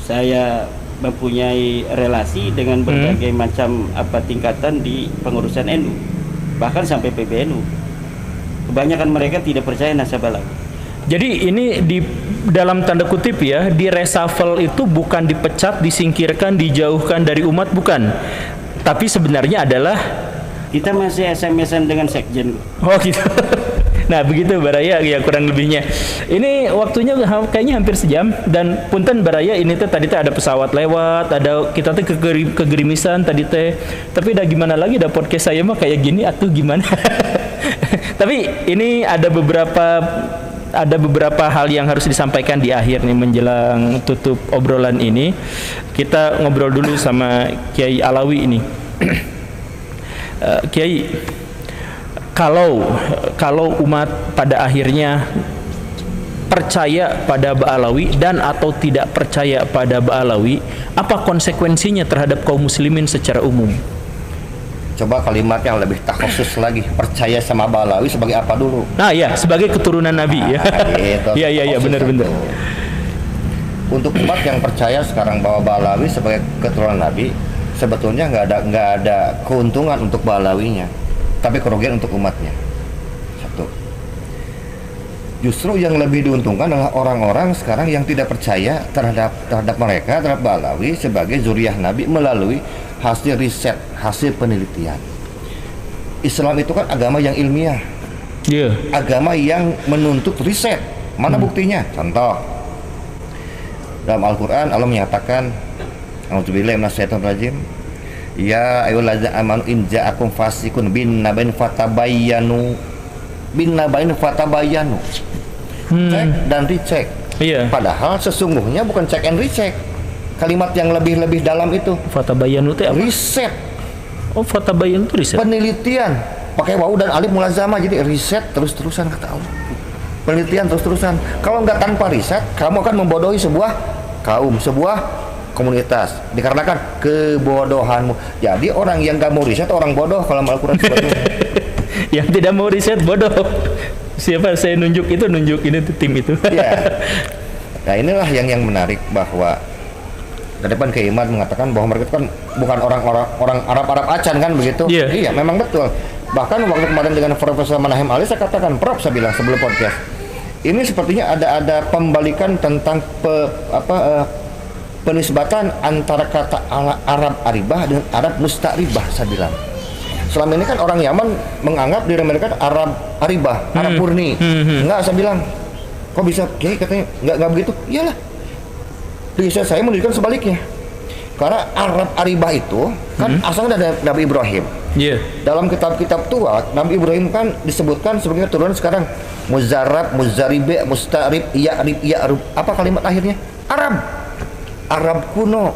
saya mempunyai relasi dengan berbagai macam tingkatan di pengurusan NU, bahkan sampai PBNU. Kebanyakan mereka tidak percaya nasab Ba'alawi. Jadi ini di dalam tanda kutip ya, di reshuffle itu bukan dipecat, disingkirkan, dijauhkan dari umat, bukan. Tapi sebenarnya adalah kita masih SMS-an dengan sekjen. Oh gitu. Nah begitu Baraya ya kurang lebihnya. Ini waktunya kayaknya hampir sejam, dan punten Baraya ini tadi ada pesawat lewat, ada kita kegerimisan tadi teh. Tapi dah gimana lagi, dah podcast saya mah kayak gini atuh gimana. Tapi ini ada beberapa hal yang harus disampaikan di akhir nih menjelang tutup obrolan ini. Kita ngobrol dulu sama Kiai Alawi ini. Kiai, kalau umat pada akhirnya percaya pada Ba'alawi dan atau tidak percaya pada Ba'alawi, apa konsekuensinya terhadap kaum muslimin secara umum? Coba kalimat yang lebih khusus lagi, percaya sama Ba'alawi sebagai apa dulu? Nah ya, sebagai keturunan Nabi ya. Gitu, Iya benar. untuk umat yang percaya sekarang bahwa Ba'alawi sebagai keturunan Nabi, sebetulnya nggak ada keuntungan untuk Ba'alawinya, tapi kerugian untuk umatnya. Satu. Justru yang lebih diuntungkan adalah orang-orang sekarang yang tidak percaya terhadap mereka, terhadap Ba'alawi sebagai zuriyah Nabi melalui hasil riset, hasil penelitian. Islam itu kan agama yang ilmiah, agama yang menuntut riset. Mana buktinya? Contoh, dalam Al-Quran Allah menyatakan, A'udzubillahi minasyaitonir rajim, ya ayyuhallazina amanu in ja'akum fasiqun binnabain fatabayyanu. Cek dan dicek. Padahal sesungguhnya bukan cek and recheck. Kalimat yang lebih dalam itu fatabayyanu itu apa? Riset. Oh, fatabayyanu itu riset. Penelitian. Pakai wawu dan alif mulazamah, jadi riset terus-terusan kata Allah. Penelitian terus-terusan. Kalau nggak tanpa riset, kamu akan membodohi sebuah kaum, sebuah komunitas. Dikarenakan kebodohanmu. Jadi orang yang nggak mau riset orang bodoh kalau Al-Quran seperti itu. Yang tidak mau riset bodoh. Siapa saya nunjuk ini tuh tim itu. Ya. Nah inilah yang menarik, bahwa ke depan Kiai Imad mengatakan bahwa mereka kan bukan orang Arab acan kan begitu. Iya, memang betul. Bahkan waktu kemarin dengan Profesor Manahem Ali saya katakan, Prof, saya bilang sebelum podcast, ini sepertinya ada pembalikan tentang penisbatan antara kata Arab aribah dengan Arab musta'ribah. Saya bilang selama ini kan orang Yaman menganggap diri mereka Arab aribah, Arab murni. Enggak, saya bilang, kok bisa Kiai katanya enggak begitu? Iyalah, riset saya menunjukkan sebaliknya. Karena Arab aribah itu kan asalnya dari Nabi Ibrahim. Dalam kitab-kitab tua, Nabi Ibrahim kan disebutkan sebagai keturunan sekarang Muzarab, Muzaribe, Musta'rib, Ya'rib. Apa kalimat akhirnya? Arab kuno.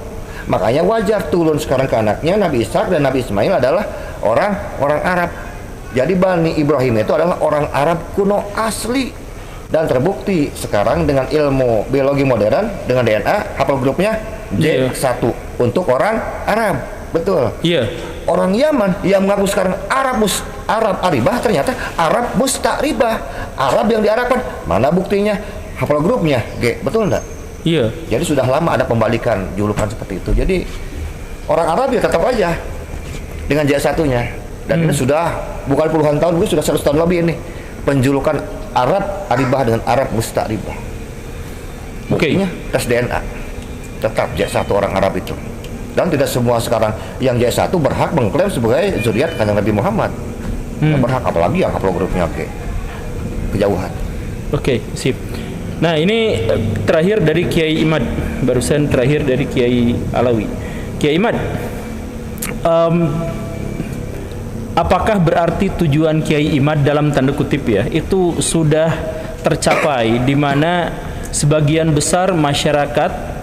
Makanya wajar turun sekarang ke anaknya Nabi Ishak dan Nabi Ismail adalah orang Arab. Jadi Bani Ibrahim itu adalah orang Arab kuno asli. Dan terbukti sekarang dengan ilmu biologi modern, dengan DNA, haplogrupnya J1 untuk orang Arab. Betul. Orang Yaman yang mengaku sekarang Arab aribah ternyata Arab musta'ribah. Arab yang diarabkan. Mana buktinya? Haplogrupnya G. Betul enggak? Jadi sudah lama ada pembalikan julukan seperti itu. Jadi orang Arab ya tetap aja dengan J1-nya. Dan ini sudah bukan puluhan tahun, mungkin sudah 100 tahun lebih ini penjulukan Arab aribah dengan Arab musta'ribah. Buktinya tes DNA tetap J1 orang Arab itu. Dan tidak semua sekarang yang J1 berhak mengklaim sebagai zuriat kanjeng Nabi Muhammad. Berhak, apalagi yang haplogrupnya kejauhan. Sip. Nah, ini terakhir dari Kiai Imad, barusan terakhir dari Kiai Alawi. Kiai Imad, apakah berarti tujuan Kiai Imad dalam tanda kutip ya, itu sudah tercapai, di mana sebagian besar masyarakat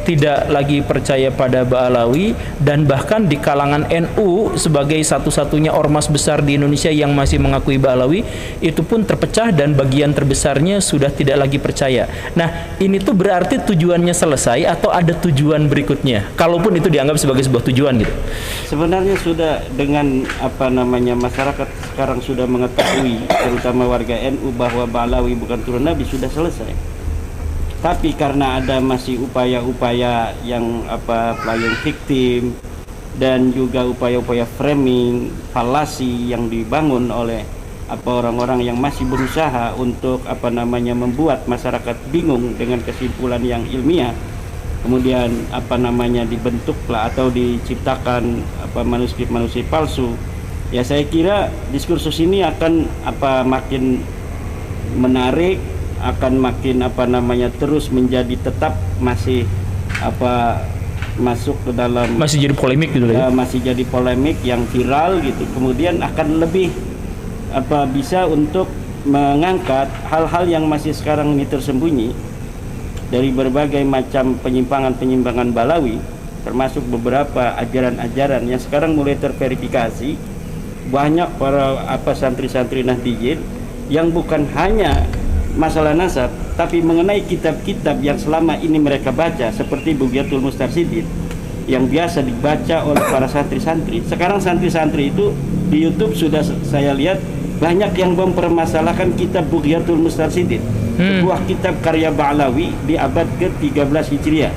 tidak lagi percaya pada Ba'alawi, dan bahkan di kalangan NU sebagai satu-satunya ormas besar di Indonesia yang masih mengakui Ba'alawi itu pun terpecah dan bagian terbesarnya sudah tidak lagi percaya. Nah, ini tuh berarti tujuannya selesai atau ada tujuan berikutnya? Kalaupun itu dianggap sebagai sebuah tujuan gitu. Sebenarnya sudah dengan masyarakat sekarang sudah mengetahui, terutama warga NU, bahwa Ba'alawi bukan turun Nabi, sudah selesai. Tapi karena ada masih upaya-upaya yang playing victim dan juga upaya-upaya framing, falasi yang dibangun oleh orang-orang yang masih berusaha untuk membuat masyarakat bingung dengan kesimpulan yang ilmiah, kemudian dibentuklah atau diciptakan manuskrip-manuskrip palsu. Ya, saya kira diskursus ini akan makin menarik, akan makin terus menjadi tetap masih masuk ke dalam, masih jadi polemik gitu ya. Masih jadi polemik yang viral gitu. Kemudian akan lebih bisa untuk mengangkat hal-hal yang masih sekarang ini tersembunyi dari berbagai macam penyimpangan Ba'alawi, termasuk beberapa ajaran-ajaran yang sekarang mulai terverifikasi. Banyak para santri-santri Nahdliyin yang bukan hanya masalah nasab, tapi mengenai kitab-kitab yang selama ini mereka baca, seperti Bughyatul Mustarsyidin yang biasa dibaca oleh para santri-santri. Sekarang santri-santri itu di YouTube sudah saya lihat banyak yang mempermasalahkan kitab Bughyatul Mustarsyidin. sebuah kitab karya Ba'lawi di abad ke-13 Hijriah,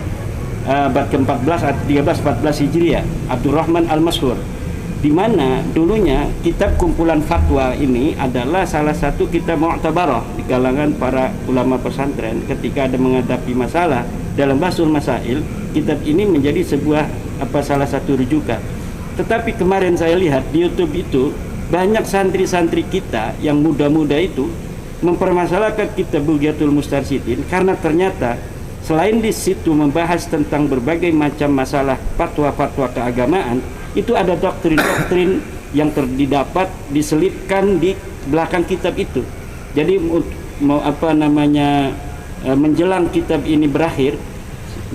abad ke-14 atau 13-14 Hijriah, Abdurrahman Al-Mashhur, di mana dulunya kitab kumpulan fatwa ini adalah salah satu kitab mu'tabarah di kalangan para ulama pesantren ketika ada menghadapi masalah dalam basul masail. Kitab ini menjadi sebuah salah satu rujukan. Tetapi kemarin saya lihat di YouTube itu banyak santri-santri kita yang muda-muda itu mempermasalahkan kitab Bughyatul Mustarsyidin karena ternyata selain di situ membahas tentang berbagai macam masalah fatwa-fatwa keagamaan, itu ada doktrin-doktrin yang didapat diselipkan di belakang kitab itu. Jadi menjelang kitab ini berakhir,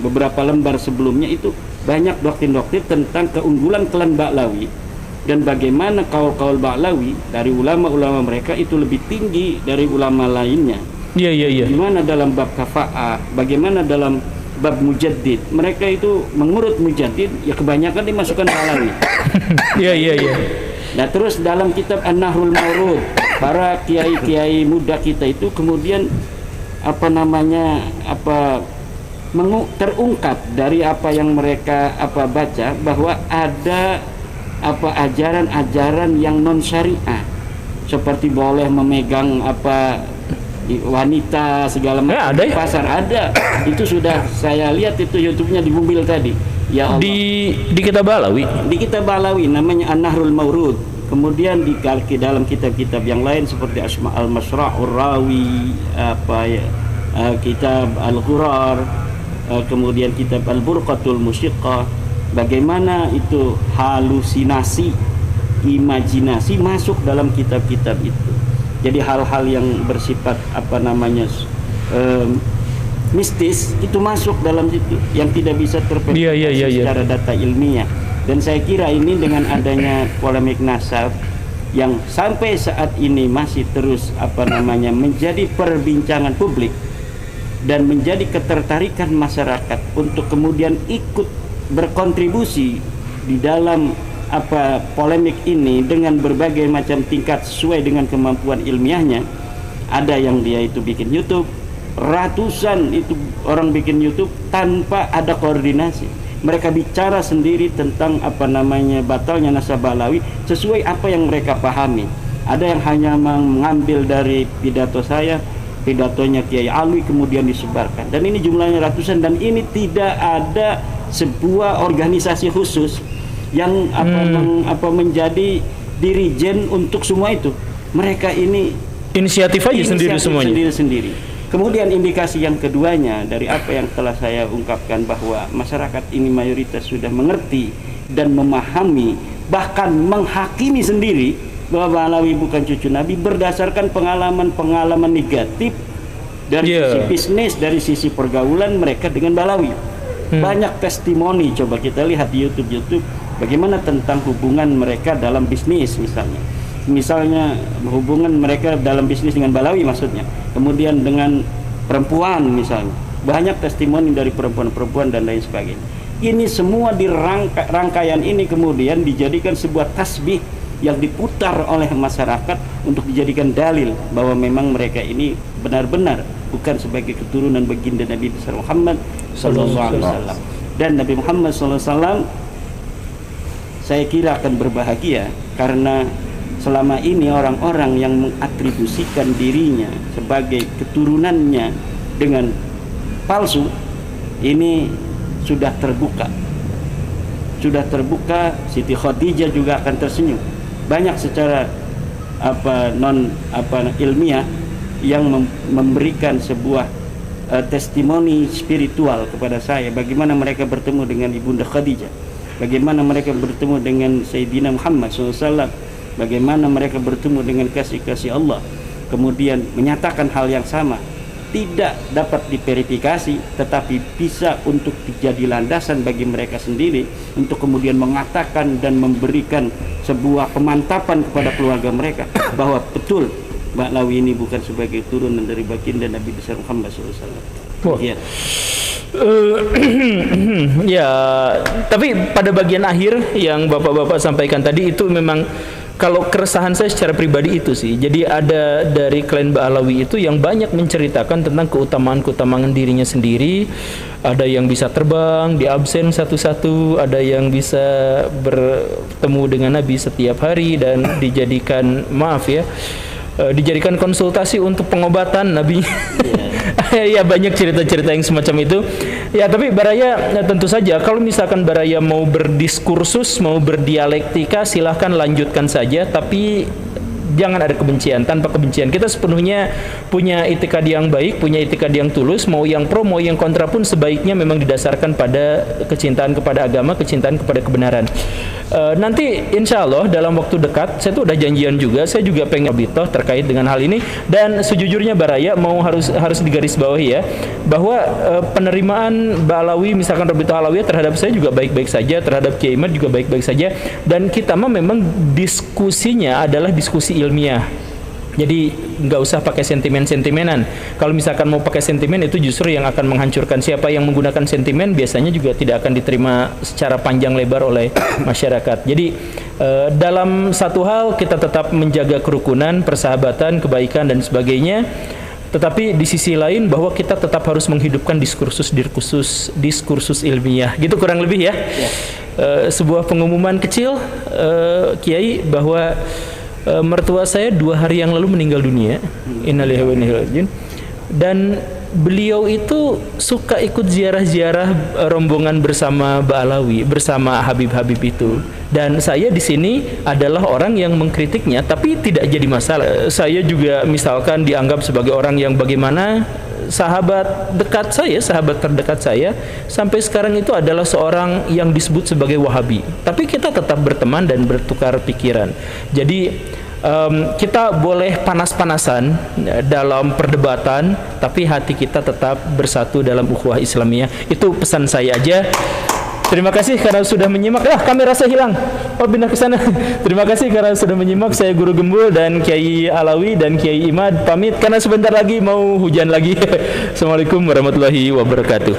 beberapa lembar sebelumnya itu banyak doktrin-doktrin tentang keunggulan klan Ba'lawi dan bagaimana kaul-kaul Ba'lawi dari ulama-ulama mereka itu lebih tinggi dari ulama lainnya. Iya. Bagaimana dalam bab kafa'ah, bagaimana dalam bab mujaddid, mereka itu mengurut mujaddid ya kebanyakan dimasukkan Ba'lawi. Iya. Nah terus dalam kitab An-Nahrul Mawrud, para kiai-kiai muda kita itu kemudian terungkap dari apa yang mereka baca bahwa ada ajaran-ajaran yang non syariah seperti boleh memegang wanita segala macam ada ya? Pasar ada. Itu sudah saya lihat itu YouTube-nya di mobil tadi. Ya Allah. Di kitab Ba'lawi. Di kitab Ba'lawi namanya An-Nahrul Mawrud. Kemudian di dalam kitab-kitab yang lain seperti Asma al-Masra'ur Rawi, kitab Al-Ghurar, kemudian kitab Al-Burqatul Musyiqqah, bagaimana itu halusinasi, imajinasi masuk dalam kitab-kitab itu. Jadi hal-hal yang bersifat mistis itu masuk dalam situ yang tidak bisa terverifikasi secara data ilmiah. Dan saya kira ini dengan adanya polemik nasab yang sampai saat ini masih terus menjadi perbincangan publik dan menjadi ketertarikan masyarakat untuk kemudian ikut berkontribusi di dalam polemik ini dengan berbagai macam tingkat sesuai dengan kemampuan ilmiahnya. Ada yang dia itu bikin YouTube, ratusan itu orang bikin YouTube tanpa ada koordinasi. Mereka bicara sendiri tentang batalnya nasab Ba'lawi sesuai apa yang mereka pahami. Ada yang hanya mengambil dari pidato saya, pidatonya Kiai Alwi kemudian disebarkan. Dan ini jumlahnya ratusan dan ini tidak ada sebuah organisasi khusus yang menjadi dirijen untuk semua itu. Mereka ini inisiatif aja semuanya. Sendiri. Kemudian indikasi yang keduanya dari apa yang telah saya ungkapkan bahwa masyarakat ini mayoritas sudah mengerti dan memahami, bahkan menghakimi sendiri bahwa Ba'lawi bukan cucu Nabi berdasarkan pengalaman-pengalaman negatif dari sisi bisnis, dari sisi pergaulan mereka dengan Ba'lawi. Banyak testimoni, coba kita lihat di YouTube bagaimana tentang hubungan mereka dalam bisnis misalnya hubungan mereka dalam bisnis dengan Ba'lawi maksudnya, kemudian dengan perempuan misalnya, banyak testimoni dari perempuan-perempuan dan lain sebagainya. Ini semua di rangkaian ini kemudian dijadikan sebuah tasbih yang diputar oleh masyarakat untuk dijadikan dalil bahwa memang mereka ini benar-benar bukan sebagai keturunan baginda Nabi besar Muhammad sallallahu alaihi wasallam. Dan Nabi Muhammad sallallahu alaihi wasallam saya kira akan berbahagia karena selama ini orang-orang yang mengatribusikan dirinya sebagai keturunannya dengan palsu ini sudah terbuka. Siti Khadijah juga akan tersenyum. Banyak secara ilmiah yang memberikan sebuah testimoni spiritual kepada saya bagaimana mereka bertemu dengan Ibunda Khadijah, bagaimana mereka bertemu dengan Sayyidina Muhammad SAW, bagaimana mereka bertemu dengan kasih-kasih Allah, kemudian menyatakan hal yang sama, tidak dapat diverifikasi tetapi bisa untuk dijadi landasan bagi mereka sendiri untuk kemudian mengatakan dan memberikan sebuah pemantapan kepada keluarga mereka bahwa betul Ba'lawi ini bukan sebagai turunan dari baginda Nabi besar Muhammad SAW. Ya, tapi pada bagian akhir yang bapak-bapak sampaikan tadi itu memang kalau keresahan saya secara pribadi itu sih. Jadi ada dari klan Ba'alawi itu yang banyak menceritakan tentang keutamaan dirinya sendiri. Ada yang bisa terbang, di absen satu-satu, ada yang bisa bertemu dengan Nabi setiap hari dan dijadikan dijadikan konsultasi untuk pengobatan Nabi. Ya banyak cerita-cerita yang semacam itu. Ya tapi Baraya tentu saja kalau misalkan Baraya mau berdiskursus, mau berdialektika, silahkan lanjutkan saja, tapi jangan ada kebencian. Tanpa kebencian kita sepenuhnya punya itikad yang baik, punya itikad yang tulus. Mau yang pro, mau yang kontra pun sebaiknya memang didasarkan pada kecintaan kepada agama, kecintaan kepada kebenaran. Nanti insya Allah dalam waktu dekat saya tuh udah janjian juga, saya juga pengen bitoh terkait dengan hal ini. Dan sejujurnya Baraya harus digarisbawahi ya, bahwa penerimaan Ba'alawi misalkan Rabithah Alawiyah terhadap saya juga baik-baik saja, terhadap Kiai Imad juga baik-baik saja, dan kita mah memang diskusinya adalah diskusi ilmiah. Jadi nggak usah pakai sentimen-sentimenan. Kalau misalkan mau pakai sentimen, itu justru yang akan menghancurkan. Siapa yang menggunakan sentimen biasanya juga tidak akan diterima secara panjang lebar oleh masyarakat. Jadi dalam satu hal kita tetap menjaga kerukunan, persahabatan, kebaikan dan sebagainya. Tetapi di sisi lain bahwa kita tetap harus menghidupkan diskursus ilmiah. Gitu kurang lebih ya. Sebuah pengumuman kecil Kiai bahwa mertua saya 2 hari yang lalu meninggal dunia. Innalillahi wa inna ilaihi raji'un. Dan beliau itu suka ikut ziarah-ziarah rombongan bersama Ba'alawi, bersama Habib-habib itu. Dan saya di sini adalah orang yang mengkritiknya, tapi tidak jadi masalah. Saya juga misalkan dianggap sebagai orang yang bagaimana sahabat dekat saya, sahabat terdekat saya sampai sekarang itu adalah seorang yang disebut sebagai Wahabi. Tapi kita tetap berteman dan bertukar pikiran. Jadi kita boleh panas-panasan dalam perdebatan, tapi hati kita tetap bersatu dalam ukhuwah Islamiyah. Itu pesan saya aja. Terima kasih karena sudah menyimak. Kamera saya hilang. Oh, pindah ke sana. Terima kasih karena sudah menyimak. Saya Guru Gembul dan Kiai Alawi dan Kiai Imad pamit karena sebentar lagi mau hujan lagi. Assalamualaikum warahmatullahi wabarakatuh.